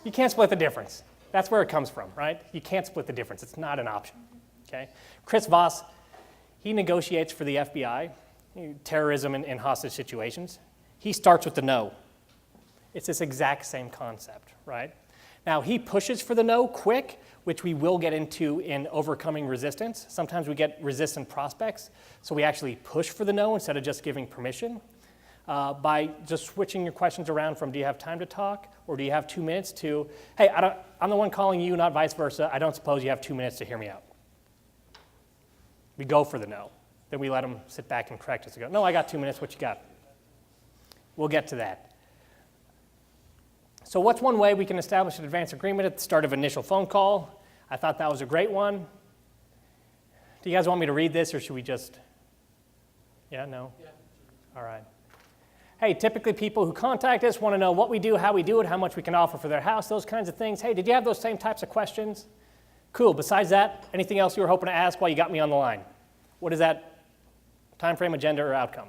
You can't split the difference. That's where it comes from, right? You can't split the difference. It's not an option, okay? Chris Voss, he negotiates for the FBI, terrorism and hostage situations. He starts with the no. It's this exact same concept, right? Now, he pushes for the no quick, which we will get into in overcoming resistance. Sometimes we get resistant prospects, so we actually push for the no instead of just giving permission by just switching your questions around from do you have time to talk or do you have 2 minutes to, hey, I'm the one calling you, not vice versa. I don't suppose you have 2 minutes to hear me out. We go for the no. Then we let them sit back and correct us and go, no, I got 2 minutes, what you got? We'll get to that. So what's one way we can establish an advance agreement at the start of an initial phone call? I thought that was a great one. Do you guys want me to read this or should we just, yeah, no? Yeah. All right. Hey, typically people who contact us want to know what we do, how we do it, how much we can offer for their house, those kinds of things. Hey, did you have those same types of questions? Cool. Besides that, anything else you were hoping to ask while you got me on the line? What is that? Time frame, agenda, or outcome?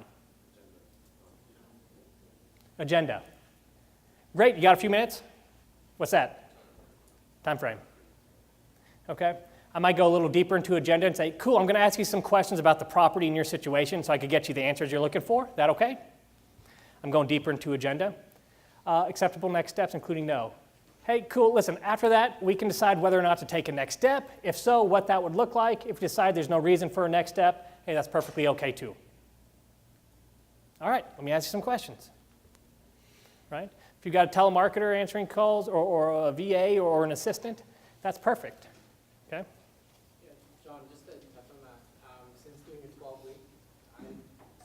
Agenda. Great, you got a few minutes? What's that? Time frame. Okay. I might go a little deeper into agenda and say, cool, I'm going to ask you some questions about the property in your situation so I could get you the answers you're looking for. That okay? I'm going deeper into agenda. Acceptable next steps, including no. Hey, cool, listen, after that, we can decide whether or not to take a next step. If so, what that would look like. If we decide there's no reason for a next step, hey, that's perfectly okay too. All right, let me ask you some questions. Right? If you've got a telemarketer answering calls or a VA or an assistant, that's perfect. Okay? Yeah, John, just to touch on that, since doing a 12-week, I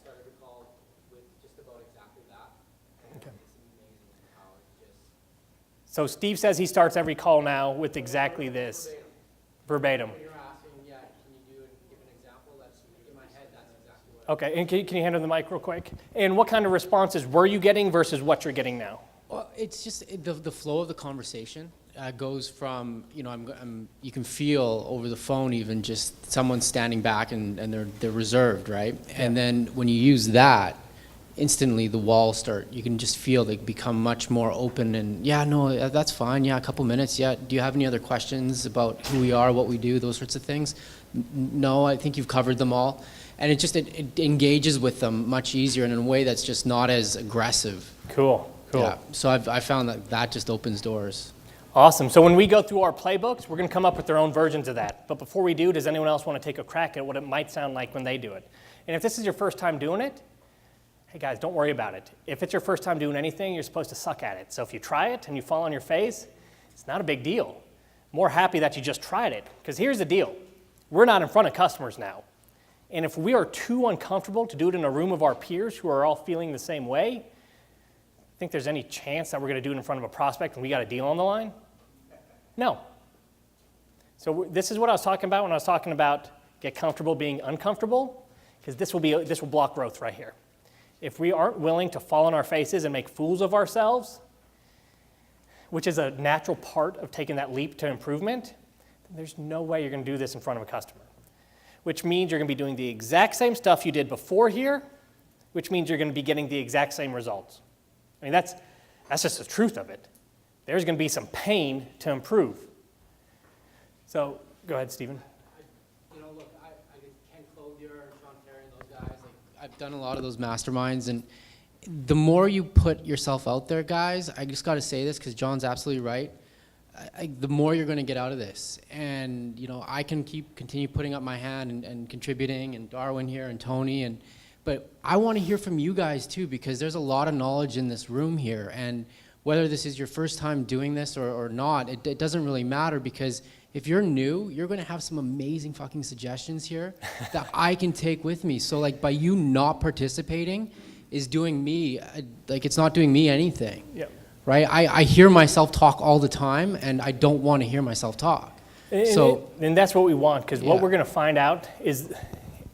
started a call with just about exactly that. And Okay. it's amazing how it just... So Steve says he starts every call now with exactly this. Verbatim. When you're asking, yeah, can you give an example? That's in my head, that's exactly what Okay, and can you hand him the mic real quick? And what kind of responses were you getting versus what you're getting now? Well, it's just the flow of the conversation goes from, you can feel over the phone even just someone standing back and they're reserved, right? Yeah. And then when you use that, instantly the walls you can just feel they become much more open and, yeah, no, that's fine, yeah, a couple minutes, yeah. Do you have any other questions about who we are, what we do, those sorts of things? No, I think you've covered them all. And it engages with them much easier and in a way that's just not as aggressive. Cool. Yeah, so I found that just opens doors. Awesome. So when we go through our playbooks, we're going to come up with their own versions of that. But before we do, does anyone else want to take a crack at what it might sound like when they do it? And if this is your first time doing it, hey guys, don't worry about it. If it's your first time doing anything, you're supposed to suck at it. So if you try it and you fall on your face, it's not a big deal. More happy that you just tried it. Because here's the deal. we're not in front of customers now. And if we are too uncomfortable to do it in a room of our peers who are all feeling the same way, think there's any chance that we're going to do it in front of a prospect and we got a deal on the line? No. So this is what I was talking about when I was talking about get comfortable being uncomfortable, because this will block growth right here. If we aren't willing to fall on our faces and make fools of ourselves, which is a natural part of taking that leap to improvement, then there's no way you're going to do this in front of a customer. Which means you're going to be doing the exact same stuff you did before here, which means you're going to be getting the exact same results. I mean, that's just the truth of it. There's going to be some pain to improve. So, go ahead, Stephen. Look, I Ken Clothier, Sean Terry, and those guys, I've done a lot of those masterminds, and the more you put yourself out there, guys, I just got to say this because John's absolutely right. The more you're going to get out of this. And, I can continue putting up my hand and contributing, and Darwin here and Tony, but I want to hear from you guys too, because there's a lot of knowledge in this room here. And whether this is your first time doing this or not, it doesn't really matter, because if you're new, you're going to have some amazing fucking suggestions here that I can take with me. So by you not participating is doing me, it's not doing me anything. Yep. Right? I hear myself talk all the time, and I don't want to hear myself talk. And that's what we want, because what we're going to find out is,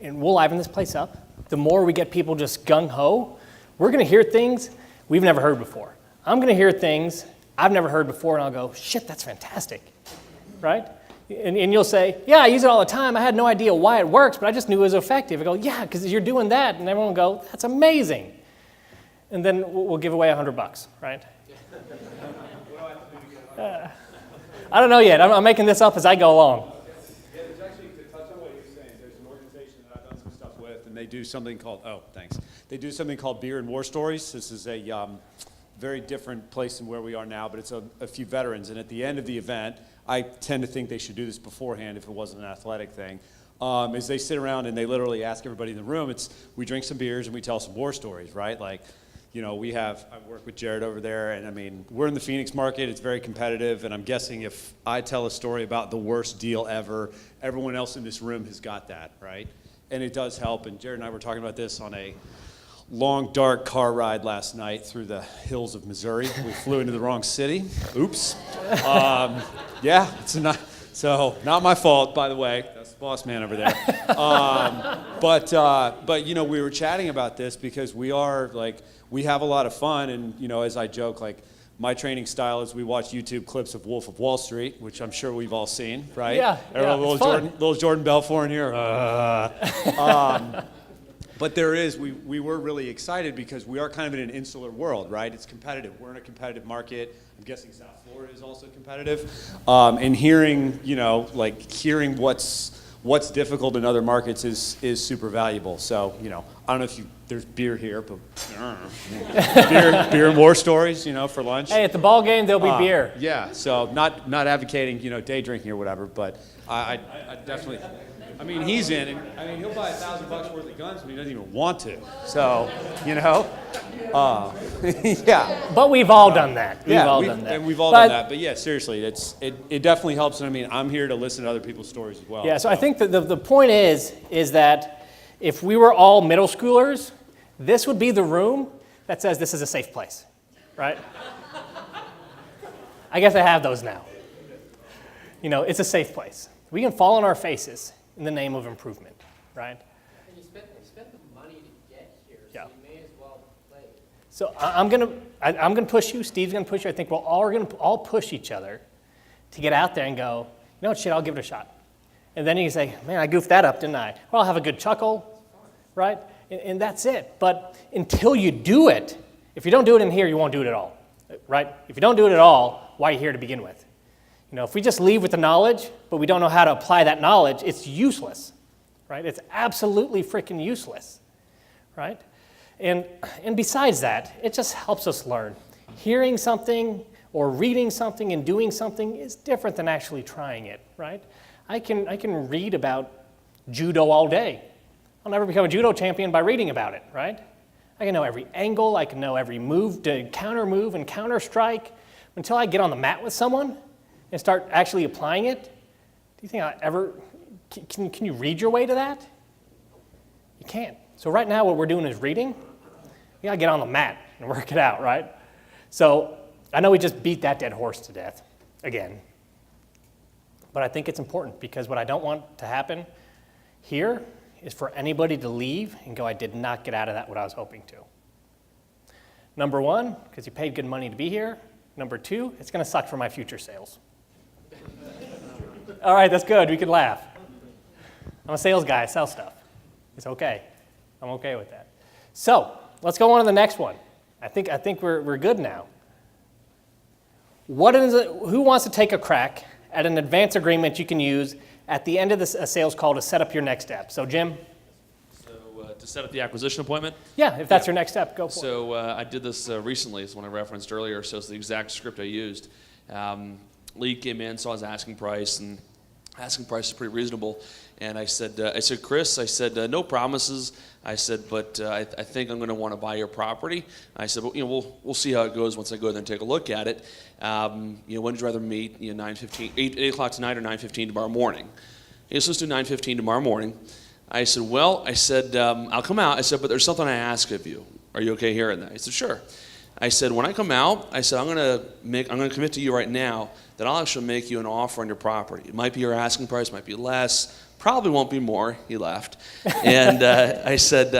and we'll liven this place up, the more we get people just gung-ho, we're going to hear things we've never heard before. I'm going to hear things I've never heard before, and I'll go, shit, that's fantastic, right? And you'll say, yeah, I use it all the time. I had no idea why it works, but I just knew it was effective. I go, yeah, because you're doing that, and everyone will go, that's amazing. And then we'll give away $100, right? I don't know yet. I'm making this up as I go along. Yeah, there's actually, to touch on what you're saying, there's an organization that I've done some stuff with, and they do something called, They do something called Beer and War Stories. This is a very different place than where we are now, but it's a few veterans. And at the end of the event, I tend to think they should do this beforehand if it wasn't an athletic thing, is they sit around and they literally ask everybody in the room, we drink some beers and we tell some war stories, right? I work with Jared over there, and we're in the Phoenix market. It's very competitive, and I'm guessing if I tell a story about the worst deal ever, everyone else in this room has got that, right? And it does help, and Jared and I were talking about this on a long, dark car ride last night through the hills of Missouri. We flew into the wrong city. Oops. Not my fault, by the way. That's the boss man over there. But we were chatting about this because we have a lot of fun, and as I joke, my training style is we watch YouTube clips of Wolf of Wall Street, which I'm sure we've all seen, right? Yeah, little Jordan Belfort in here. But we were really excited because we are kind of in an insular world, right? It's competitive. We're in a competitive market. I'm guessing South Florida is also competitive. And hearing what's difficult in other markets is super valuable. So, I don't know if there's beer here, but beer and war stories, for lunch. Hey, at the ball game, there'll be beer. Yeah, so not advocating, day drinking or whatever, but I definitely, he's in, and he'll buy $1,000 worth of guns when he doesn't even want to. So, yeah. But we've all done that. We've all done done that. But yeah, seriously, it definitely helps. And I'm here to listen to other people's stories as well. Yeah, so I think that the point is that if we were all middle schoolers, this would be the room that says this is a safe place, right? I guess I have those now. It's a safe place. We can fall on our faces in the name of improvement, right? And you spent the money to get here, so Yeah. you may as well play. So I'm gonna push you. Steve's gonna push you. I think we're all gonna all push each other to get out there and go, you know what, shit, I'll give it a shot. And then you say, man, I goofed that up, didn't I? Well, I'll have a good chuckle, right? And that's it. But until you do it, if you don't do it in here, you won't do it at all, right? If you don't do it at all, why are you here to begin with? If we just leave with the knowledge, but we don't know how to apply that knowledge, it's useless, right? It's absolutely freaking useless, right? And besides that, it just helps us learn. Hearing something or reading something and doing something is different than actually trying it, right? I can read about judo all day. I'll never become a judo champion by reading about it, right? I can know every angle, I can know every move to counter move and counter strike. Until I get on the mat with someone and start actually applying it, do you think I ever Can you read your way to that? You can't. So right now what we're doing is reading. You gotta get on the mat and work it out, right? So I know we just beat that dead horse to death again. But I think it's important because what I don't want to happen here is for anybody to leave and go, I did not get out of that what I was hoping to. Number one, because you paid good money to be here. Number two, it's gonna suck for my future sales. All right, that's good, we can laugh. I'm a sales guy, I sell stuff. It's okay, I'm okay with that. So, let's go on to the next one. I think we're good now. Who wants to take a crack at an advance agreement you can use at the end of a sales call to set up your next step? So Jim? So to set up the acquisition appointment? Yeah, if that's your next step, go for it. So I did this recently. It's one I referenced earlier, so it's the exact script I used. Lead came in, saw his asking price, and asking price is pretty reasonable. And I said, Chris, I said, no promises. I said, but I think I'm going to want to buy your property. I said, well, we'll see how it goes once I go there and take a look at it. When would you rather meet? 8 o'clock tonight or 9:15 tomorrow morning? He said, let's do 9:15 tomorrow morning. I said, I'll come out. I said, but there's something I ask of you. Are you okay hearing that? He said, sure. I said, when I come out, I said, I'm going to commit to you right now that I'll actually make you an offer on your property. It might be your asking price, might be less, probably won't be more. He laughed. And I said,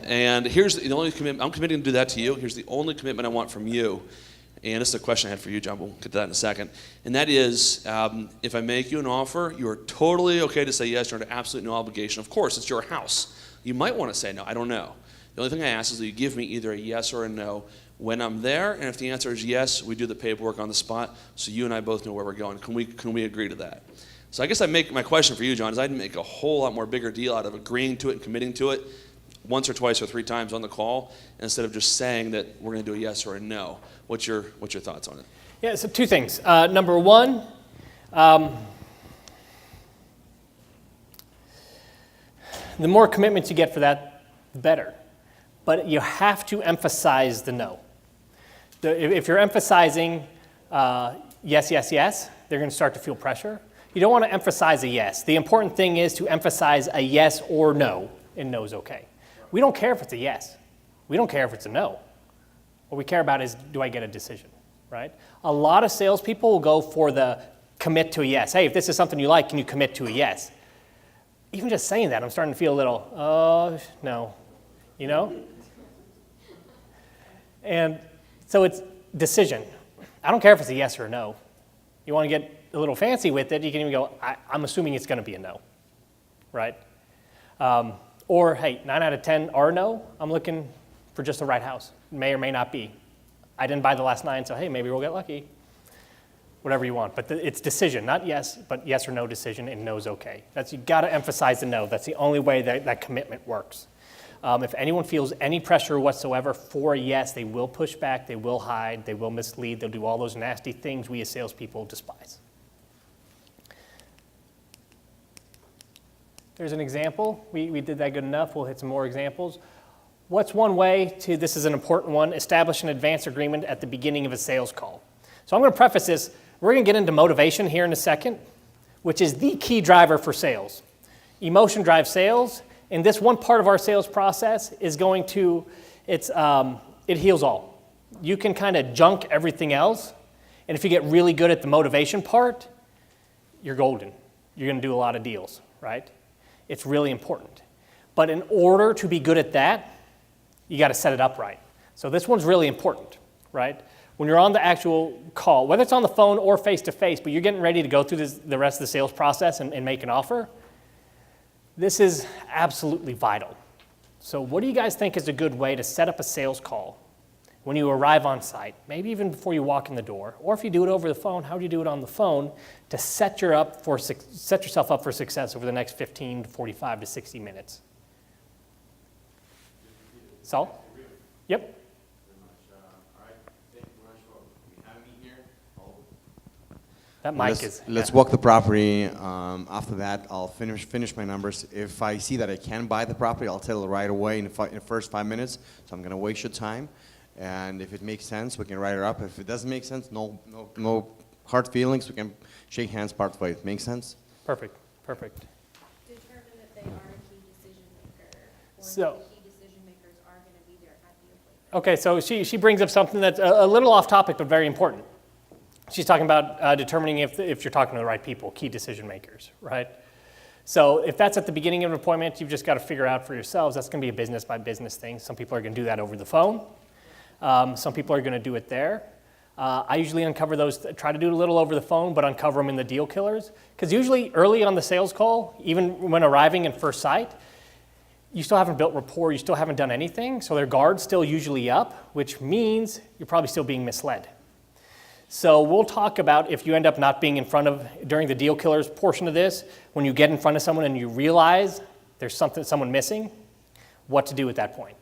and here's the only commitment, I'm committing to do that to you. Here's the only commitment I want from you. And this is a question I had for you, John. We'll get to that in a second. And that is, if I make you an offer, you are totally okay to say yes. You're under absolutely no obligation. Of course, it's your house. You might want to say no. I don't know. The only thing I ask is that you give me either a yes or a no when I'm there. And if the answer is yes, we do the paperwork on the spot so you and I both know where we're going. Can we agree to that? So I guess my question for you, John, is I'd make a whole lot more bigger deal out of agreeing to it and committing to it once or twice or 3 times on the call instead of just saying that we're going to do a yes or a no. What's your thoughts on it? Yeah, so 2 things. Number one, the more commitments you get for that, the better. But you have to emphasize the no. If you're emphasizing yes, yes, yes, they're going to start to feel pressure. You don't want to emphasize a yes. The important thing is to emphasize a yes or no, and no is okay. We don't care if it's a yes. We don't care if it's a no. What we care about is, do I get a decision, right? A lot of salespeople will go for the commit to a yes. Hey, if this is something you like, can you commit to a yes? Even just saying that, I'm starting to feel a little, no, you know? And so it's decision. I don't care if it's a yes or a no. You want to get a little fancy with it, you can even go, I'm assuming it's going to be a no, right? Or, hey, 9 out of 10 are no. I'm looking for just the right house. May or may not be. I didn't buy the last 9, so hey, maybe we'll get lucky. Whatever you want. But it's decision, not yes, but yes or no decision, and no's okay. You got to emphasize the no. That's the only way that commitment works. If anyone feels any pressure whatsoever for a yes, they will push back, they will hide, they will mislead, they'll do all those nasty things we as salespeople despise. There's an example. We did that good enough. We'll hit some more examples. What's one way to, this is an important one, establish an advance agreement at the beginning of a sales call? So I'm going to preface this. We're going to get into motivation here in a second, which is the key driver for sales. Emotion drives sales, and this one part of our sales process is going to, it heals all. You can kind of junk everything else, and if you get really good at the motivation part, you're golden. You're going to do a lot of deals, right? It's really important. But in order to be good at that, you got to set it up right. So this one's really important, right? When you're on the actual call, whether it's on the phone or face-to-face, but you're getting ready to go through the rest of the sales process and make an offer, this is absolutely vital. So what do you guys think is a good way to set up a sales call when you arrive on site, maybe even before you walk in the door? Or if you do it over the phone, how do you do it on the phone to set yourself up for success over the next 15 to 45 to 60 minutes? Saul? Yep. That mic is... Let's walk the property. After that, I'll finish my numbers. If I see that I can buy the property, I'll tell it right away in the first 5 minutes. So I'm going to waste your time. And if it makes sense, we can write it up. If it doesn't make sense, no hard feelings. We can shake hands, part ways. Make sense? Perfect. Perfect. Determine if they are a key decision maker, or So- if the key decision makers are going to be there at the appointment. Okay, so she brings up something that's a little off topic, but very important. She's talking about determining if you're talking to the right people, key decision makers, right? So if that's at the beginning of an appointment, you've just got to figure out for yourselves, that's going to be a business by business thing. Some people are going to do that over the phone. Some people are going to do it there. I usually uncover those, try to do it a little over the phone, but uncover them in the deal killers. Because usually early on the sales call, even when arriving in first sight, you still haven't built rapport, you still haven't done anything, so their guard's still usually up, which means you're probably still being misled. So we'll talk about if you end up not being in front of, during the deal killers portion of this, when you get in front of someone and you realize there's someone missing, what to do at that point.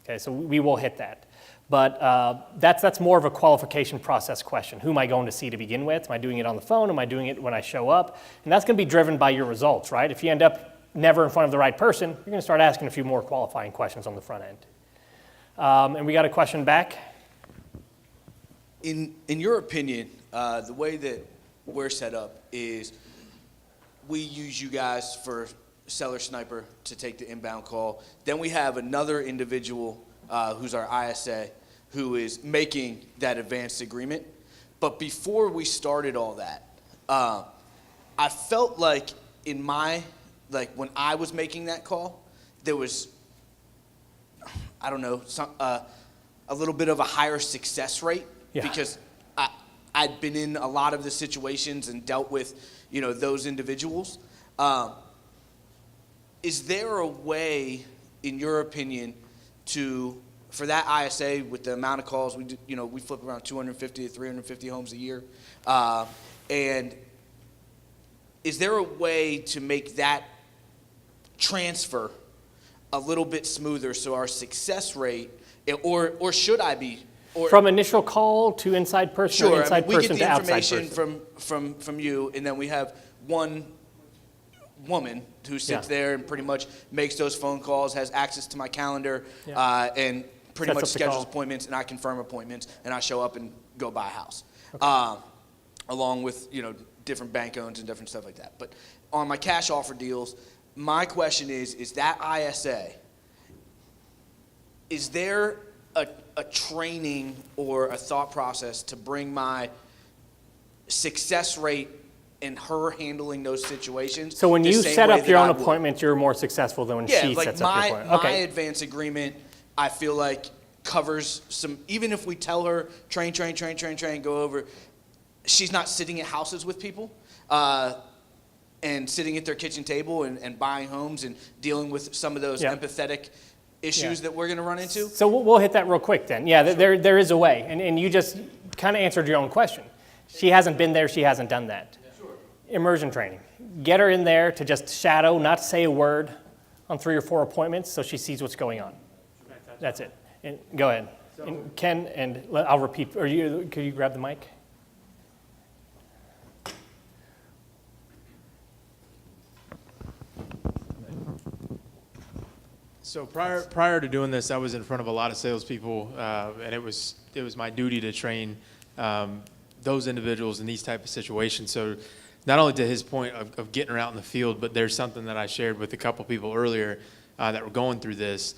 Okay, so we will hit that. But that's more of a qualification process question. Who am I going to see to begin with? Am I doing it on the phone? Am I doing it when I show up? And that's going to be driven by your results, right? If you end up never in front of the right person, you're going to start asking a few more qualifying questions on the front end. And we got a question back. In your opinion, the way that we're set up is we use you guys for seller sniper to take the inbound call. Then we have another individual who's our ISA who is making that advanced agreement. But before we started all that, I felt like in my, like when I was making that call, there was, I don't know, a little bit of a higher success rate. Yeah. Because I'd been in a lot of the situations and dealt with, those individuals. Is there a way, in your opinion, for that ISA with the amount of calls we do, we flip around 250 to 350 homes a year, and is there a way to make that transfer a little bit smoother so our success rate, or should I be? From initial call to inside person, or Sure, inside we person get to the outside information person. from you, and then we have one woman who sits Yeah. there and pretty much makes those phone calls, has access to my calendar, Yeah. and pretty Sets much up the schedules call. appointments, and I confirm appointments, and I show up and go buy a house, along with different bank owns and different stuff like that. But on my cash offer deals, my question is that ISA, is there a training or a thought process to bring my success rate in her handling those situations? So when the you same set way up your that own I would? appointment, you're more successful than when Yeah, she like sets up your appointment. my Okay. advance agreement, I feel like covers some, even if we tell her train, go over, she's not sitting at houses with people and sitting at their kitchen table and buying homes and dealing with some of those Yeah. empathetic issues that we're going to run into. So we'll hit that real quick then. Yeah, there is a way. And you just kind of answered your own question. She hasn't been there, she hasn't done that. Immersion training. Get her in there to just shadow, not say a word on 3 or 4 appointments so she sees what's going on. That's it. And go ahead. And Ken, and I'll repeat. Could you grab the mic? So prior to doing this, I was in front of a lot of salespeople, and it was my duty to train those individuals in these type of situations. So not only to his point of getting her out in the field, but there's something that I shared with a couple people earlier that were going through this.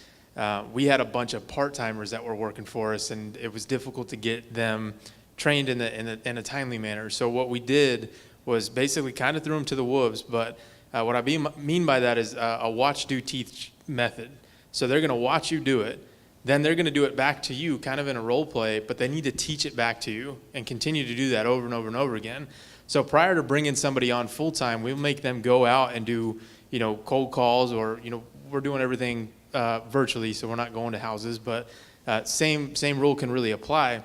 We had a bunch of part-timers that were working for us, and it was difficult to get them trained in a timely manner. So what we did was basically kind of threw them to the wolves, but what I mean by that is a watch, do, teach method. So they're going to watch you do it. Then they're going to do it back to you, kind of in a role play, but they need to teach it back to you and continue to do that over and over and over again. So prior to bringing somebody on full time, we'll make them go out and do, cold calls, or, we're doing everything virtually, so we're not going to houses, but same rule can really apply.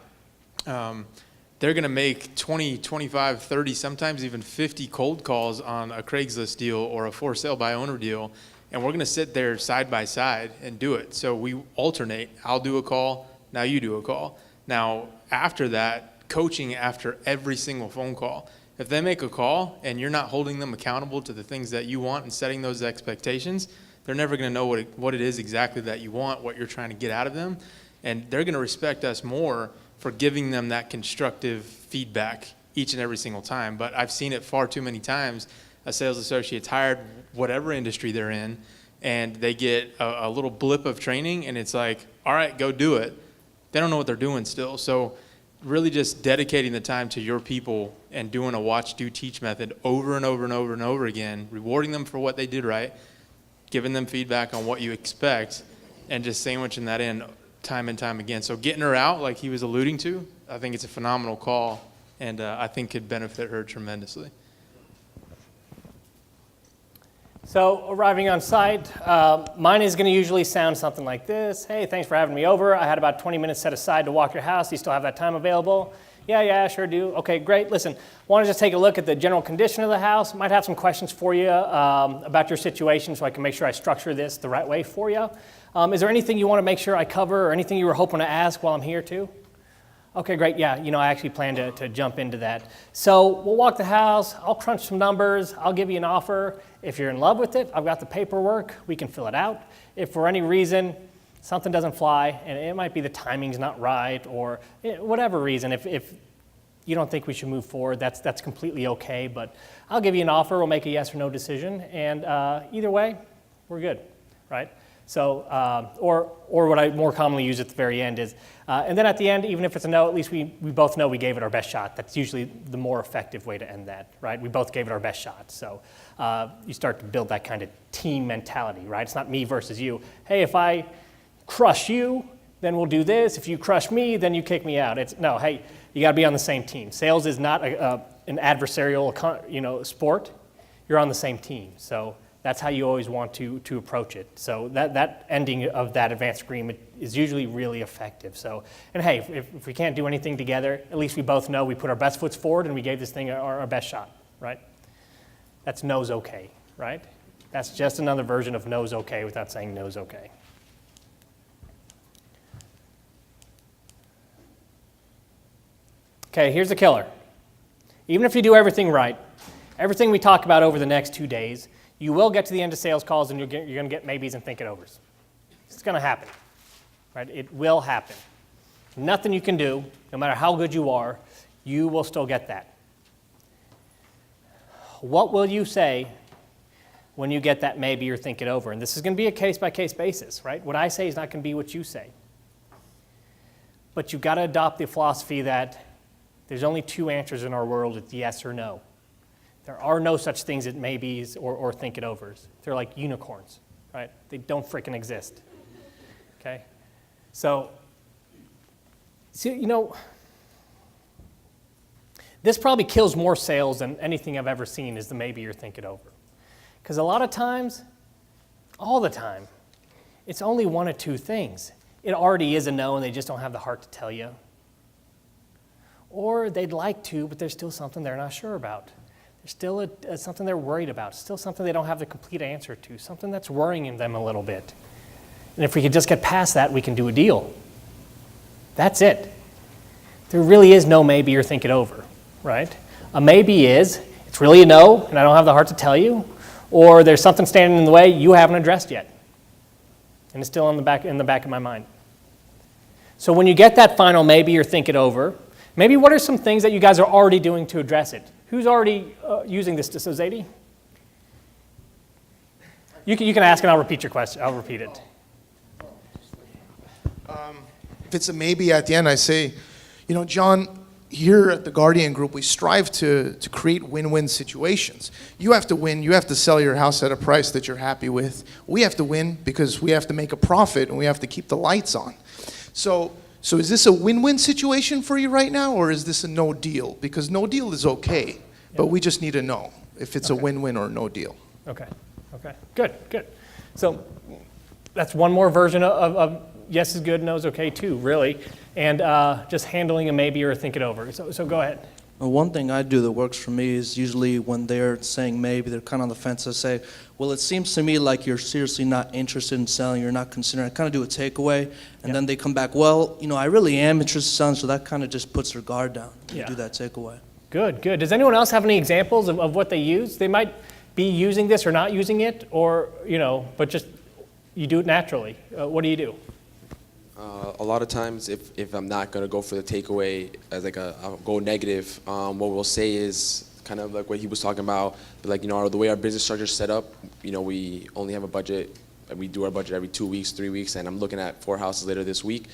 They're going to make 20, 25, 30, sometimes even 50 cold calls on a Craigslist deal or a for sale by owner deal, and we're going to sit there side by side and do it. So we alternate. I'll do a call, now you do a call. Now, after that, coaching after every single phone call. If they make a call and you're not holding them accountable to the things that you want and setting those expectations, they're never going to know what it is exactly that you want, what you're trying to get out of them, and they're going to respect us more for giving them that constructive feedback each and every single time. But I've seen it far too many times. a sales associate's hired, whatever industry they're in, and they get a little blip of training, and it's like, all right, go do it. They don't know what they're doing still. So really just dedicating the time to your people and doing a watch, do, teach method over and over and over and over again, rewarding them for what they did right, giving them feedback on what you expect, and just sandwiching that in time and time again. So getting her out, like he was alluding to, I think it's a phenomenal call, and I think could benefit her tremendously. So arriving on site, mine is going to usually sound something like this. Hey, thanks for having me over. I had about 20 minutes set aside to walk your house. Do you still have that time available? Yeah, sure do. Okay, great. Listen, want to just take a look at the general condition of the house. Might have some questions for you about your situation so I can make sure I structure this the right way for you. Is there anything you want to make sure I cover or anything you were hoping to ask while I'm here too? Okay, great. Yeah, I actually plan to jump into that. So we'll walk the house. I'll crunch some numbers. I'll give you an offer. If you're in love with it, I've got the paperwork. We can fill it out. If for any reason something doesn't fly, and it might be the timing's not right or whatever reason, if you don't think we should move forward, that's completely okay. But I'll give you an offer. We'll make a yes or no decision. And either way, we're good, right? So, or what I more commonly use at the very end is, and then at the end, even if it's a no, at least we both know we gave it our best shot. That's usually the more effective way to end that, right? We both gave it our best shot. So you start to build that kind of team mentality, right? It's not me versus you. Hey, if I crush you, then we'll do this. If you crush me, then you kick me out. It's no, hey, you got to be on the same team. Sales is not an adversarial, sport. You're on the same team. So that's how you always want to approach it. So that ending of that advanced agreement is usually really effective. So, and hey, if we can't do anything together, at least we both know we put our best foot forward and we gave this thing our best shot, right? That's no's okay, right? That's just another version of no's okay without saying no's okay. Okay, here's the killer. Even if you do everything right, everything we talk about over the next 2 days, you will get to the end of sales calls and you're going to get maybes and think it overs. It's going to happen, right? It will happen. Nothing you can do, no matter how good you are, you will still get that. What will you say when you get that maybe or think it over? And this is going to be a case-by-case basis, right? What I say is not going to be what you say. But you've got to adopt the philosophy that there's only two answers in our world, it's yes or no. There are no such things as maybes or think it overs. They're like unicorns, right? They don't freaking exist, okay? So, this probably kills more sales than anything I've ever seen is the maybe or think it over. Because a lot of times, all the time, it's only one of two things. It already is a no and they just don't have the heart to tell you. Or they'd like to, but there's still something they're not sure about. There's still something they're worried about, still something they don't have the complete answer to, something that's worrying them a little bit. And if we could just get past that, we can do a deal. That's it. There really is no maybe or think it over, right? A maybe is, it's really a no, and I don't have the heart to tell you, or there's something standing in the way you haven't addressed yet, and it's still in the back of my mind. So when you get that final maybe or think it over, maybe what are some things that you guys are already doing to address it? Who's already using this? So Zadie? You can ask and I'll repeat your question. I'll repeat it. If it's a maybe at the end, I say, John, here at the Guardian Group, we strive to create win-win situations. You have to win. You have to sell your house at a price that you're happy with. We have to win because we have to make a profit and we have to keep the lights on. So is this a win-win situation for you right now, or is this a no deal? Because no deal is okay, but we just need to know if it's a win-win or no deal. Okay. Good. So that's one more version of yes is good, no is okay too, really. And just handling a maybe or a think it over. So go ahead. One thing I do that works for me is usually when they're saying maybe, they're kind of on the fence, I say, well, it seems to me like you're seriously not interested in selling, you're not considering. I kind of do a takeaway, and then they come back, well, I really am interested in selling, so that kind of just puts their guard down. You do that takeaway. Good. Does anyone else have any examples of what they use? They might be using this or not using it, or, but just you do it naturally. What do you do? A lot of times, if I'm not going to go for the takeaway as I'll go negative, what we'll say is kind of like what he was talking about. But like, the way our business structure is set up, we only have a budget. We do our budget every 2 weeks, 3 weeks, and I'm looking at 4 houses later this week.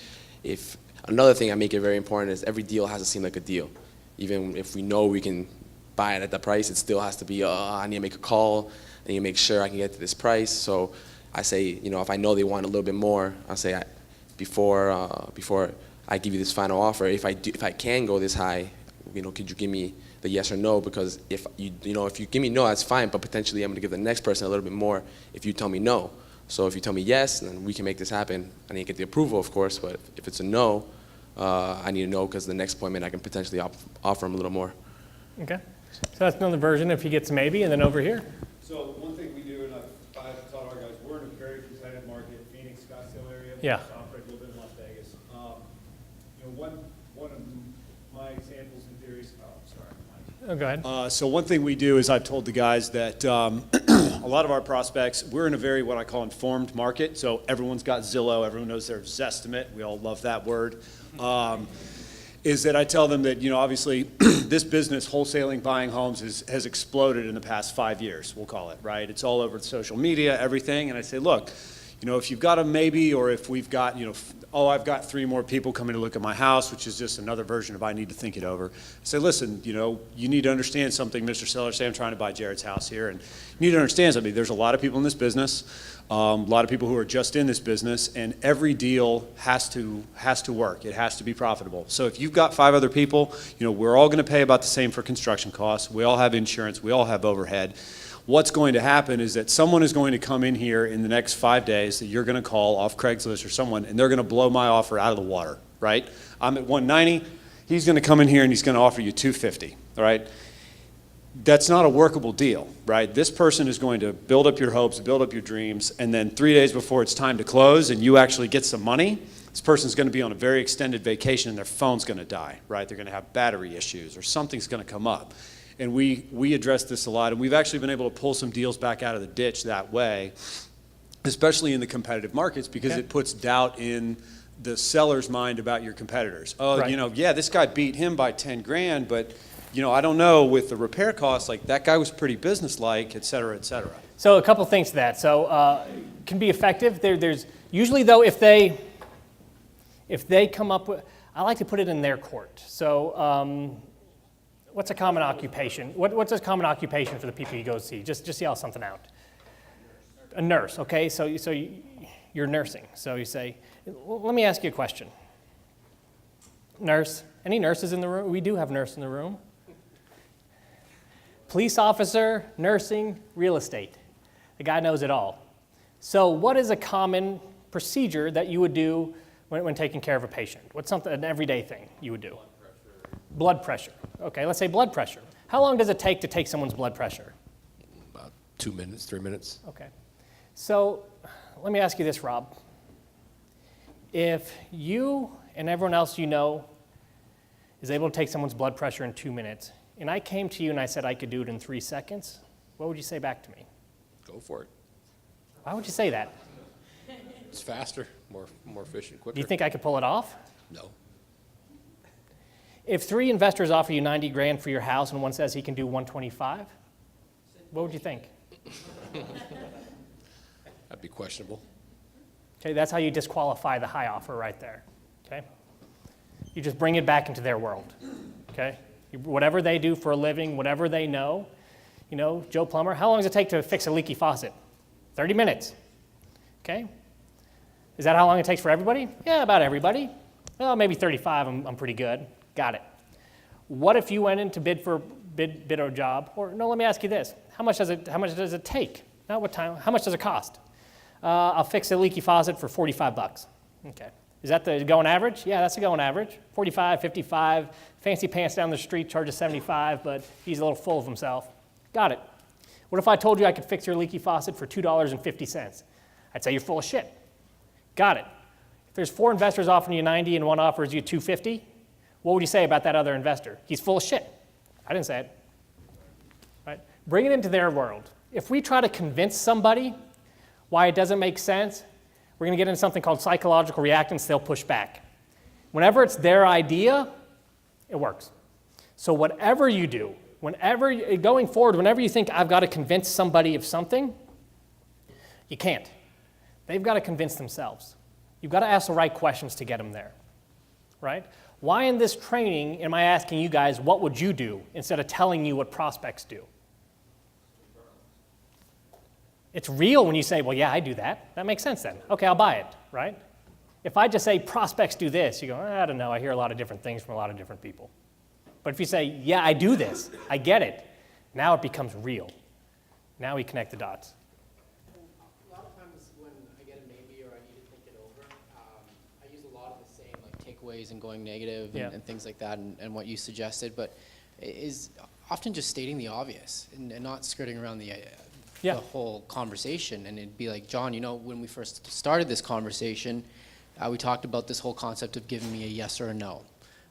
If another thing I make it very important is every deal has to seem like a deal. Even if we know we can buy it at the price, it still has to be, I need to make a call. I need to make sure I can get to this price. So I say, if I know they want a little bit more, I'll say, before I give you this final offer, if I can go this high, could you give me the yes or no? Because if you give me no, that's fine, but potentially I'm going to give the next person a little bit more if you tell me no. So if you tell me yes, then we can make this happen. I need to get the approval, of course, but if it's a no, I need to know because the next appointment I can potentially offer him a little more. Okay. So that's another version if he gets maybe, and then over here. So one thing we do, and I've taught our guys, we're in a very competitive market, Phoenix, Scottsdale area. Yeah. We operate a little bit in Las Vegas. One of my examples in theory is, Oh, go ahead. So one thing we do is I've told the guys that a lot of our prospects, we're in a very what I call informed market. So everyone's got Zillow, everyone knows their Zestimate. We all love that word. Is that I tell them that, obviously this business, wholesaling, buying homes, has exploded in the past 5 years, we'll call it, right? It's all over social media, everything. And I say, look, if you've got a maybe, or if we've got, I've got 3 more people coming to look at my house, which is just another version of I need to think it over. I say, listen, you need to understand something, Mr. Seller. Say I'm trying to buy Jared's house here, and you need to understand something. There's a lot of people in this business, a lot of people who are just in this business, and every deal has to work. It has to be profitable. So if you've got 5 other people, we're all going to pay about the same for construction costs. We all have insurance. We all have overhead. What's going to happen is that someone is going to come in here in the next 5 days that you're going to call off Craigslist or someone, and they're going to blow my offer out of the water, right? I'm at 190. He's going to come in here and he's going to offer you 250, all right? That's not a workable deal, right? This person is going to build up your hopes, build up your dreams, and then 3 days before it's time to close and you actually get some money, this person's going to be on a very extended vacation and their phone's going to die, right? They're going to have battery issues or something's going to come up. And we address this a lot, and we've actually been able to pull some deals back out of the ditch that way, especially in the competitive markets, because it puts doubt in the seller's mind about your competitors. Oh, Right. Yeah, this guy beat him by 10 grand, but I don't know, with the repair costs, like that guy was pretty businesslike, et cetera, et cetera. So a couple things to that. So can be effective. There's usually though if they come up with, I like to put it in their court. So what's a common occupation? What's a common occupation for the people you go see? Just yell something out. A nurse. Okay. So you're nursing. So you say, well, let me ask you a question. Nurse. Any nurses in the room? We do have nurse in the room. Police officer, nursing, real estate. The guy knows it all. So what is a common procedure that you would do when taking care of a patient? What's an everyday thing you would do? Blood pressure. Okay, let's say blood pressure. How long does it take to take someone's blood pressure? About 2 minutes, 3 minutes. Okay. So let me ask you this, Rob. If you and everyone else you know is able to take someone's blood pressure in 2 minutes, and I came to you and I said I could do it in 3 seconds, what would you say back to me? Go for it. Why would you say that? It's faster, more efficient, quicker. Do you think I could pull it off? No. If 3 investors offer you 90 grand for your house and one says he can do 125, what would you think? That'd be questionable. Okay, that's how you disqualify the high offer right there. Okay? You just bring it back into their world. Okay? Whatever they do for a living, whatever they know, Joe Plumber, how long does it take to fix a leaky faucet? 30 minutes. Okay? Is that how long it takes for everybody? Yeah, about everybody. Well, maybe 35, I'm pretty good. Got it. What if you went in to bid a job? Or no, let me ask you this. How much does it take? Not what time, how much does it cost? I'll fix a leaky faucet for $45. Okay. Is that the going average? Yeah, that's the going average. 45, 55, fancy pants down the street charges 75, but he's a little full of himself. Got it. What if I told you I could fix your leaky faucet for $2.50? I'd say you're full of shit. Got it. If there's 4 investors offering you 90 and one offers you 250, what would you say about that other investor? He's full of shit. I didn't say it. Right? Bring it into their world. If we try to convince somebody why it doesn't make sense, we're going to get into something called psychological reactance. They'll push back. Whenever it's their idea, it works. So whatever you do, Going forward, whenever you think I've got to convince somebody of something, you can't. They've got to convince themselves. You've got to ask the right questions to get them there, right? Why in this training am I asking you guys, what would you do, instead of telling you what prospects do? It's real when you say, well, yeah, I do that. That makes sense then. Okay, I'll buy it, right? If I just say prospects do this, you go, I don't know, I hear a lot of different things from a lot of different people. But if you say, yeah, I do this, I get it, now it becomes real. Now we connect the dots. A lot of times when I get a maybe or I need to think it over, I use a lot of the same like takeaways and going negative and things like that and what you suggested, but is often just stating the obvious and not skirting around the whole conversation. And it'd be like, John, when we first started this conversation, we talked about this whole concept of giving me a yes or a no.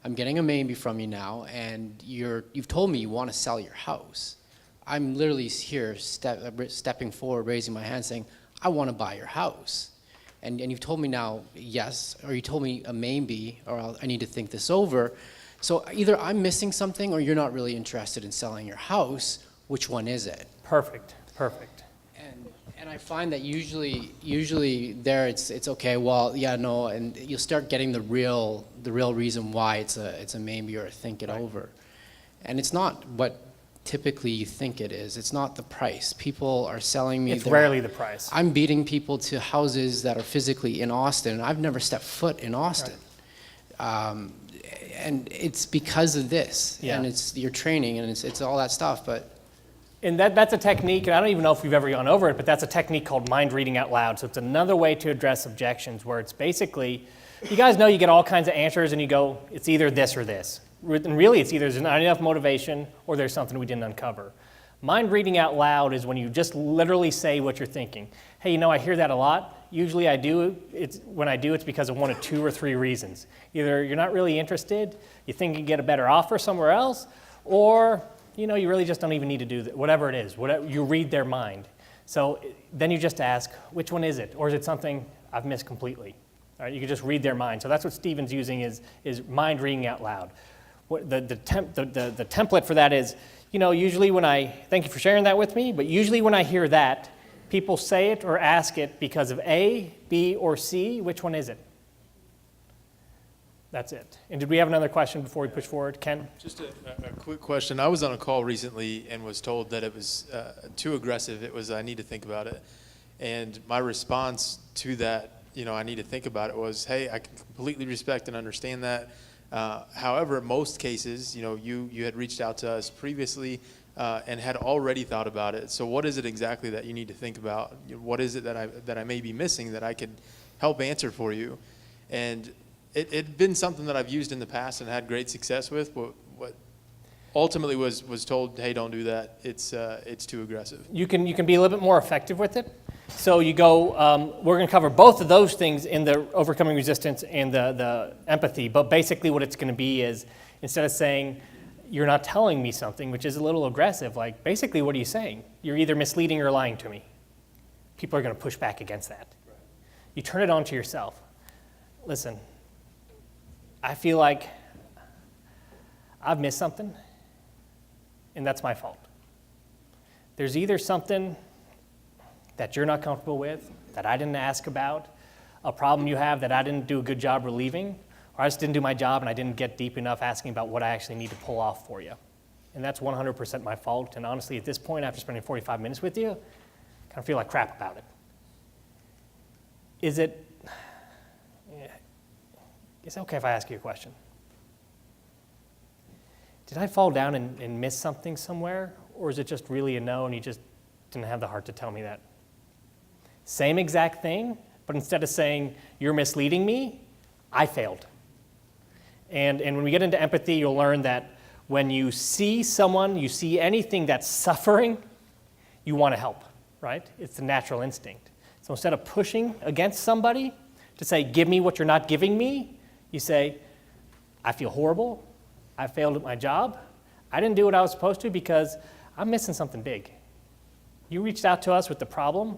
I'm getting a maybe from you now, and you've told me you want to sell your house. I'm literally here stepping forward, raising my hand, saying, I want to buy your house. And you've told me now yes, or you told me a maybe, or I need to think this over. So either I'm missing something or you're not really interested in selling your house. Which one is it? Perfect. And I find that usually there it's okay. Well, yeah, no, and you'll start getting the real reason why it's a maybe or a think it over, and it's not what typically you think it is. It's not the price. People are selling me. It's rarely the price. I'm beating people to houses that are physically in Austin. I've never stepped foot in Austin, and it's because of this. Yeah. And it's your training and it's all that stuff, but. And that's a technique, and I don't even know if we've ever gone over it, but that's a technique called mind reading out loud. So it's another way to address objections where it's basically, you guys know you get all kinds of answers and you go, it's either this or this. And really it's either there's not enough motivation or there's something we didn't uncover. Mind reading out loud is when you just literally say what you're thinking. Hey, I hear that a lot. Usually when I do, it's because of one of two or three reasons. Either you're not really interested, you think you can get a better offer somewhere else, or you really just don't even need to do that, whatever it is, you read their mind. So then you just ask, which one is it? Or is it something I've missed completely? All right, you can just read their mind. So that's what Stephen's using is mind reading out loud. The template for that is, usually thank you for sharing that with me, but usually when I hear that, people say it or ask it because of A, B, or C. Which one is it? That's it. And did we have another question before we push forward? Ken? Just a quick question. I was on a call recently and was told that it was too aggressive. It was, I need to think about it. And my response to that, I need to think about it was, hey, I can completely respect and understand that. However, in most cases, you had reached out to us previously and had already thought about it. So what is it exactly that you need to think about? What is it that I may be missing that I could help answer for you? And it'd been something that I've used in the past and had great success with, but what ultimately was told, hey, don't do that. It's too aggressive. You can be a little bit more effective with it. So you go, we're going to cover both of those things in the overcoming resistance and the empathy, but basically what it's going to be is, instead of saying, you're not telling me something, which is a little aggressive, like basically what are you saying? You're either misleading or lying to me. People are going to push back against that. Right. You turn it on to yourself. Listen, I feel like I've missed something, and that's my fault. There's either something that you're not comfortable with, that I didn't ask about, a problem you have that I didn't do a good job relieving, or I just didn't do my job and I didn't get deep enough asking about what I actually need to pull off for you. And that's 100% my fault, and honestly, at this point, after spending 45 minutes with you, I kind of feel like crap about it. Is it okay if I ask you a question? Did I fall down and miss something somewhere? Or is it just really a no and you just didn't have the heart to tell me that? Same exact thing, but instead of saying, you're misleading me, I failed. And when we get into empathy, you'll learn that when you see someone, you see anything that's suffering, you want to help, right? It's the natural instinct. So instead of pushing against somebody to say, give me what you're not giving me, you say, I feel horrible. I failed at my job. I didn't do what I was supposed to because I'm missing something big. You reached out to us with the problem,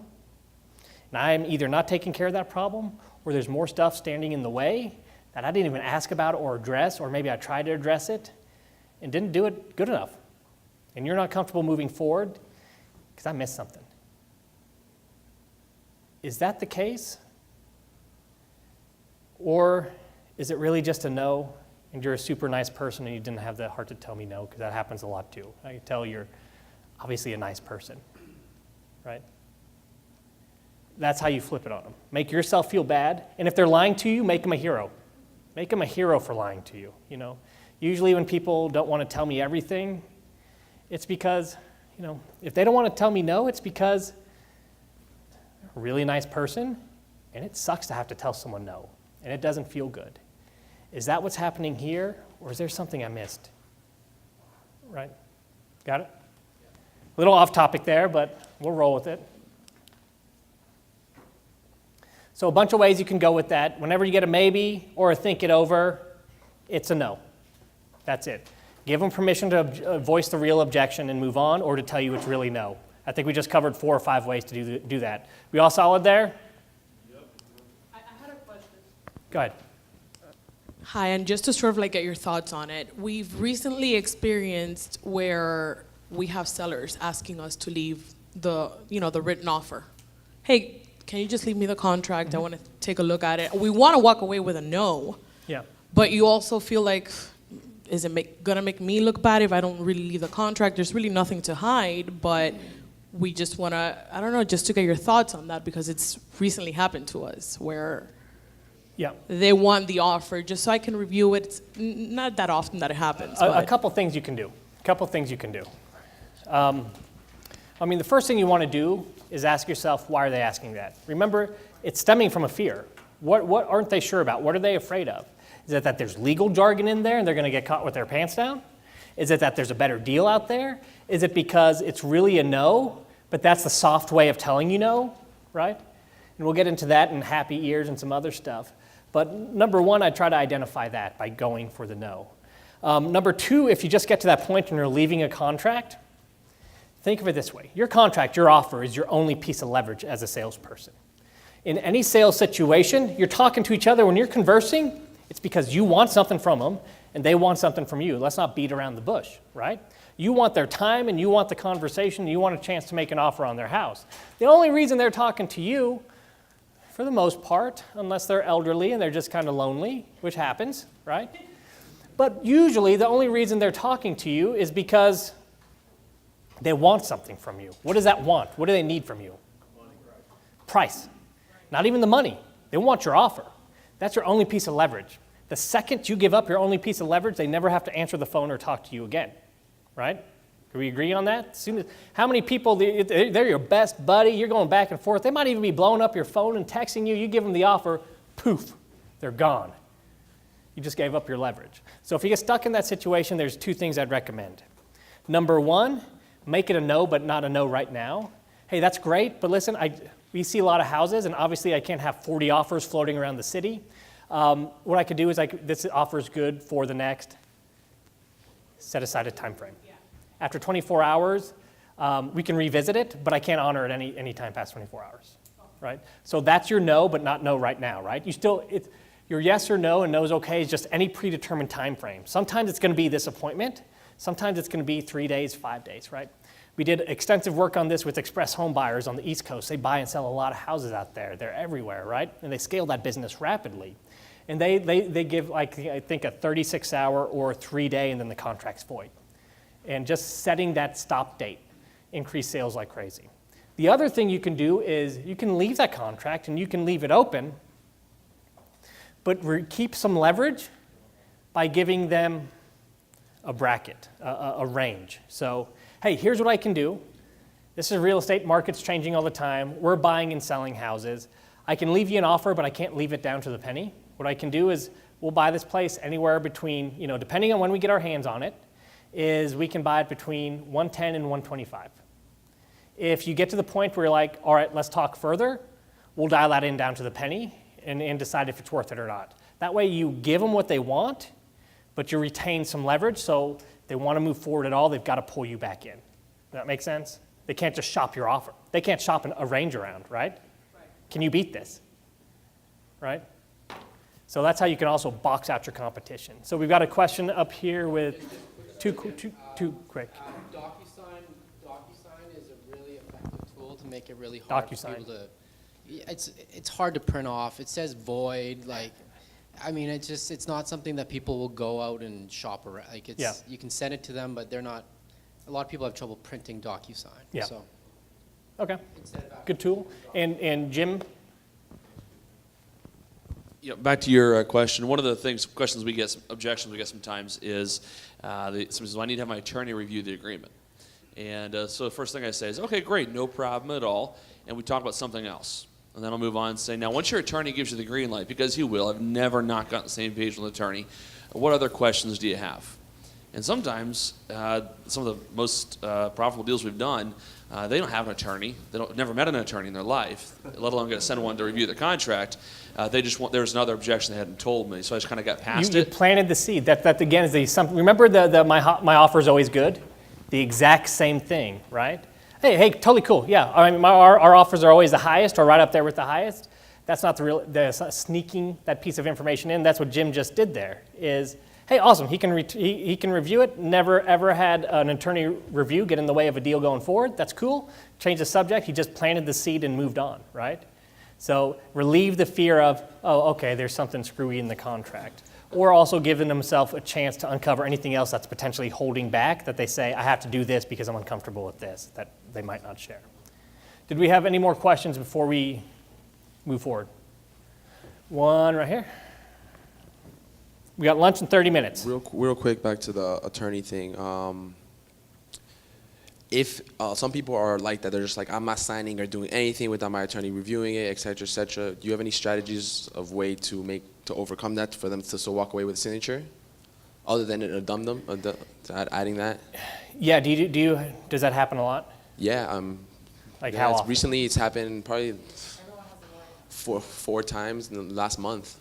and I'm either not taking care of that problem or there's more stuff standing in the way that I didn't even ask about or address, or maybe I tried to address it and didn't do it good enough. and you're not comfortable moving forward because I missed something. Is that the case? Or is it really just a no, and you're a super nice person and you didn't have the heart to tell me no, because that happens a lot too. I can tell you're obviously a nice person, right? That's how you flip it on them. Make yourself feel bad, and if they're lying to you, make them a hero. Make them a hero for lying to you, you know? Usually when people don't want to tell me everything, it's because, you know, if they don't want to tell me no, it's because they're a really nice person, and it sucks to have to tell someone no, and it doesn't feel good. Is that what's happening here, or is there something I missed? Right? Got it? A little off topic there, but we'll roll with it. So a bunch of ways you can go with that. Whenever you get a maybe or a think it over, it's a no. That's it. Give them permission to voice the real objection and move on, or to tell you it's really no. I think we just covered 4 or 5 ways to do that. We all solid there? Yep. I had a question. Go ahead. Hi, and just to sort of like get your thoughts on it, we've recently experienced where we have sellers asking us to leave the written offer. Hey, can you just leave me the contract? I want to take a look at it. We want to walk away with a no. Yeah. But you also feel like, is it gonna make me look bad if I don't really leave the contract? There's really nothing to hide, but we just want to, I don't know, just to get your thoughts on that, because it's recently happened to us where they want the offer just so I can review it. It's not that often that it happens. A couple things you can do. I mean, the first thing you want to do is ask yourself, why are they asking that? Remember, it's stemming from a fear. What aren't they sure about? What are they afraid of? Is it that there's legal jargon in there and they're going to get caught with their pants down? Is it that there's a better deal out there? Is it because it's really a no, but that's the soft way of telling you no, right? And we'll get into that in happy ears and some other stuff. But number one, I try to identify that by going for the no. Number two, if you just get to that point and you're leaving a contract, think of it this way. Your contract, your offer, is your only piece of leverage as a salesperson. In any sales situation, you're talking to each other. When you're conversing, it's because you want something from them and they want something from you. Let's not beat around the bush, right? You want their time and you want the conversation and you want a chance to make an offer on their house. The only reason they're talking to you, for the most part, unless they're elderly and they're just kind of lonely, which happens, right? But usually the only reason they're talking to you is because they want something from you. What does that want? What do they need from you? Price. Not even the money. They want your offer. That's your only piece of leverage. The second you give up your only piece of leverage, they never have to answer the phone or talk to you again, right? Can we agree on that? How many people, they're your best buddy, you're going back and forth. They might even be blowing up your phone and texting you. You give them the offer, poof, they're gone. You just gave up your leverage. So if you get stuck in that situation, there's 2 things I'd recommend. Number one, make it a no, but not a no right now. Hey, that's great, but listen, we see a lot of houses, and obviously I can't have 40 offers floating around the city. What I could do is, this offer is good for the next, set aside a time frame. After 24 hours, we can revisit it, but I can't honor it any time past 24 hours, right? So that's your no, but not no right now, right? Your yes or no, and no is okay, is just any predetermined time frame. Sometimes it's going to be this appointment. Sometimes it's going to be 3 days, 5 days, right? We did extensive work on this with express home buyers on the East Coast. They buy and sell a lot of houses out there. They're everywhere, right? And they scale that business rapidly. And they give, I think, a 36-hour or a 3-day, and then the contract's void. And just setting that stop date increase sales like crazy. The other thing you can do is you can leave that contract and you can leave it open, but keep some leverage by giving them a bracket, a range. So, hey, here's what I can do. This is real estate, market's changing all the time. We're buying and selling houses. I can leave you an offer, but I can't leave it down to the penny. What I can do is we'll buy this place anywhere between, depending on when we get our hands on it, is we can buy it between 110 and 125. If you get to the point where you're like, all right, let's talk further, we'll dial that in down to the penny and decide if it's worth it or not. That way you give them what they want, but you retain some leverage, so if they want to move forward at all, they've got to pull you back in. Does that make sense? They can't just shop your offer. They can't shop a range around, right? Can you beat this? Right? So that's how you can also box out your competition. So we've got a question up here with two quick. make it really hard for DocuSign. people to. It's hard to print off. It says void. Like, I mean, it's not something that people will go out and shop around. Like, you can send it to them, but they're not. A lot of people have trouble printing DocuSign. Yeah. So. Okay. Good tool. And Jim. Yeah, back to your question. One of the questions we get, objections we get sometimes is, somebody says, well, I need to have my attorney review the agreement. And so the first thing I say is, okay, great, no problem at all. And we talk about something else. And then I'll move on and say, now once your attorney gives you the green light, because he will, I've never not gotten the same page with an attorney, what other questions do you have? And sometimes, some of the most profitable deals we've done, they don't have an attorney. They never met an attorney in their life, let alone get to send one to review the contract. They just want, there's another objection they hadn't told me, so I just kind of got past You it. planted the seed. That again is remember my offer is always good? The exact same thing, right? Hey, totally cool. Yeah, I mean, our offers are always the highest or right up there with the highest. That's not the sneaking that piece of information in. That's what Jim just did there is, hey, awesome, he can review it. Never, ever had an attorney review get in the way of a deal going forward. That's cool. Change the subject. He just planted the seed and moved on, right? So relieve the fear of, oh, okay, there's something screwy in the contract. Or also giving themselves a chance to uncover anything else that's potentially holding back that they say, I have to do this because I'm uncomfortable with this, that they might not share. Did we have any more questions before we move forward? One right here. We got lunch in 30 minutes. Real quick, back to the attorney thing. If some people are like that, they're just like, I'm not signing or doing anything without my attorney reviewing it, et cetera, et cetera. Do you have any strategies of way to overcome that for them to still walk away with a signature, other than adding that? Yeah. Does that happen a lot? Yeah. Like yeah, how often? Recently, it's happened probably four times in the last month.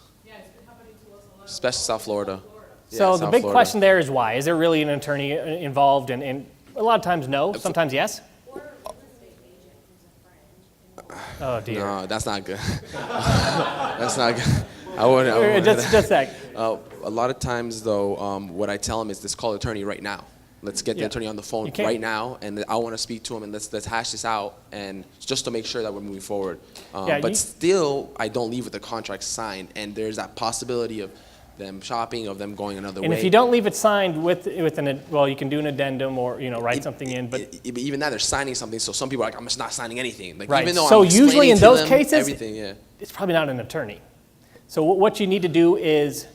Especially South Florida. So Yeah, the big question there is why? Is there really an attorney involved? And a lot of times no, sometimes yes. Oh dear. No, that's not good. That's not good. I wouldn't. Just that. A lot of times though, what I tell them is, let's call the attorney right now. Let's get the attorney on the phone right now, and I want to speak to him, and let's hash this out, and just to make sure that we're moving forward. But still, I don't leave with the contract signed, and there's that possibility of them shopping, of them going another way. And if you don't leave it signed with you can do an addendum or write something in. But even now they're signing something, so some people are like, I'm just not signing anything. Like, right. Even though so I'm usually in those cases, everything, yeah. It's probably not an attorney. So what you need to do is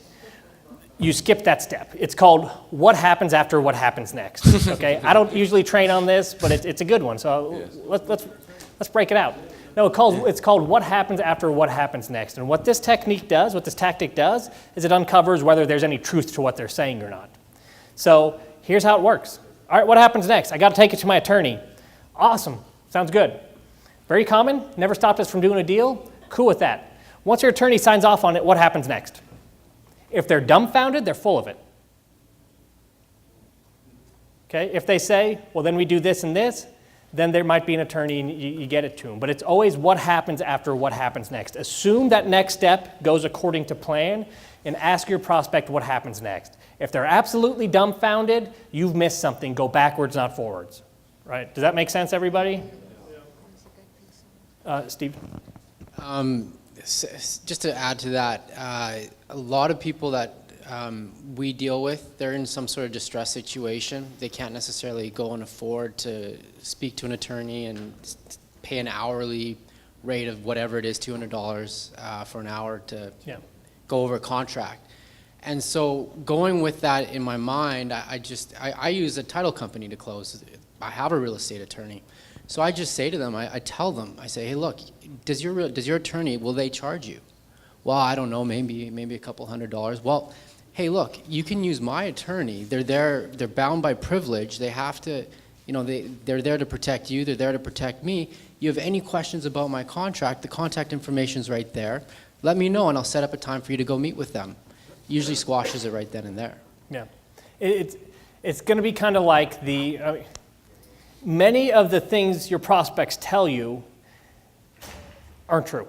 you skip that step. It's called what happens after what happens next. Okay, I don't usually train on this, but it's a good one. So let's break it out. No, it's called what happens after what happens next. And what this tactic does is it uncovers whether there's any truth to what they're saying or not. So here's how it works. All right, what happens next? I got to take it to my attorney. Awesome, sounds good. Very common, never stopped us from doing a deal. Cool with that. Once your attorney signs off on it, what happens next? If they're dumbfounded, they're full of it. Okay, if they say, well, then we do this and this, then there might be an attorney and you get it to them. But it's always what happens after what happens next. Assume that next step goes according to plan and ask your prospect what happens next. If they're absolutely dumbfounded, you've missed something. Go backwards, not forwards. Right? Does that make sense, everybody? Steve? Just to add to that, a lot of people that we deal with, they're in some sort of distress situation. They can't necessarily go and afford to speak to an attorney and pay an hourly rate of whatever it is, $200 for an hour to go over a contract. And so going with that in my mind, I use a title company to close. I have a real estate attorney. So I just say to them, I tell them, I say, hey, look, does your attorney, will they charge you? Well, I don't know, maybe a couple $100. Well, hey, look, you can use my attorney. They're bound by privilege. They have to, they're there to protect you. They're there to protect me. You have any questions about my contract, the contact information's right there. Let me know, and I'll set up a time for you to go meet with them. Usually squashes it right then and there. Yeah. It's going to be kind of like many of the things your prospects tell you aren't true.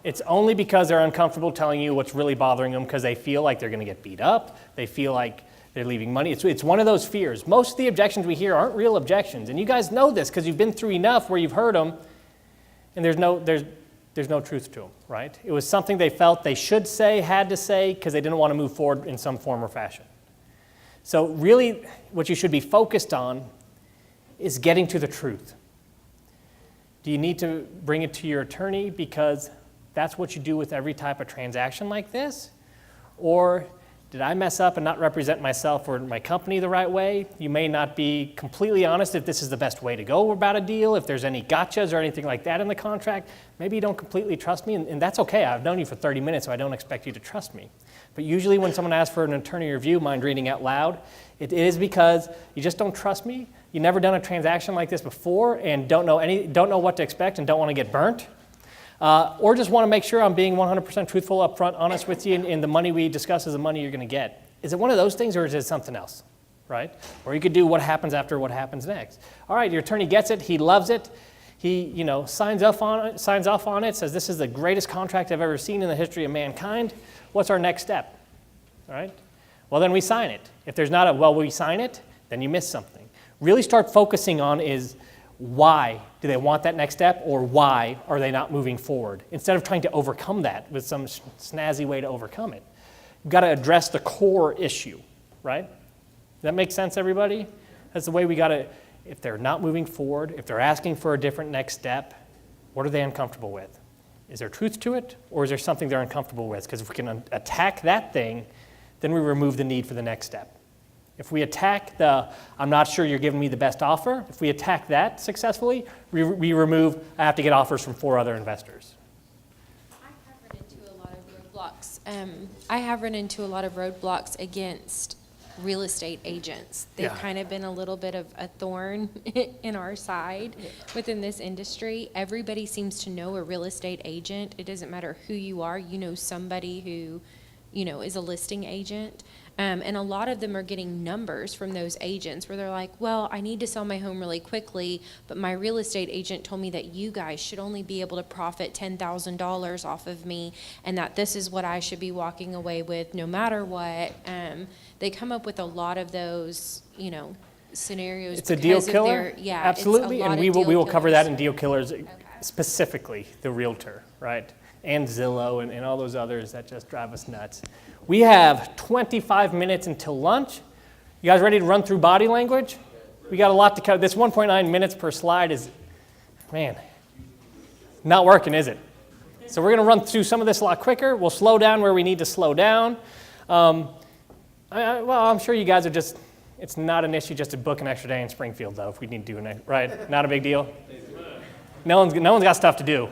It's only because they're uncomfortable telling you what's really bothering them because they feel like they're going to get beat up. They feel like they're leaving money. It's one of those fears. Most of the objections we hear aren't real objections, and you guys know this because you've been through enough where you've heard them, and there's no truth to them, right? It was something they felt they should say, had to say, because they didn't want to move forward in some form or fashion. So really, what you should be focused on is getting to the truth. Do you need to bring it to your attorney because that's what you do with every type of transaction like this? Or did I mess up and not represent myself or my company the right way? You may not be completely honest if this is the best way to go about a deal, if there's any gotchas or anything like that in the contract. Maybe you don't completely trust me, and that's okay. I've known you for 30 minutes, so I don't expect you to trust me. But usually when someone asks for an attorney review, mind reading out loud, it is because you just don't trust me. You've never done a transaction like this before and don't know what to expect and don't want to get burnt. Or just want to make sure I'm being 100% truthful, upfront, honest with you, and the money we discuss is the money you're going to get. Is it one of those things, or is it something else, right? Or you could do what happens after what happens next. All right, your attorney gets it, he loves it, he signs off on it, says this is the greatest contract I've ever seen in the history of mankind. What's our next step? All right? Well, then we sign it. If there's not a, well, we sign it, then you miss something. Really start focusing on is why do they want that next step, or why are they not moving forward? Instead of trying to overcome that with some snazzy way to overcome it. You've got to address the core issue, right? Does that make sense, everybody? That's the way we got to, if they're not moving forward, if they're asking for a different next step, what are they uncomfortable with? Is there truth to it, or is there something they're uncomfortable with? Because if we can attack that thing, then we remove the need for the next step. If we attack the, I'm not sure you're giving me the best offer, if we attack that successfully, we remove, I have to get offers from 4 other investors. I have run into a lot of roadblocks against real estate agents. They've Yeah. kind of been a little bit of a thorn in our side within this industry. Everybody seems to know a real estate agent. It doesn't matter who you are, you know somebody who, is a listing agent. And a lot of them are getting numbers from those agents where they're like, well, I need to sell my home really quickly, but my real estate agent told me that you guys should only be able to profit $10,000 off of me, and that this is what I should be walking away with no matter what. They come up with a lot of those, scenarios. It's a deal because of killer? yeah, Absolutely, it's a lot and of we deal will cover that killers. in deal killers, specifically the realtor, right? And Zillow and all those others that just drive us nuts. We have 25 minutes until lunch. You guys ready to run through body language? We got a lot to cover. This 1.9 minutes per slide is, man, not working, is it? So we're going to run through some of this a lot quicker. We'll slow down where we need to slow down. Well, I'm sure you guys are just, it's not an issue just to book an extra day in Springfield, though, if we need to do it, right? Not a big deal. No one's got stuff to do.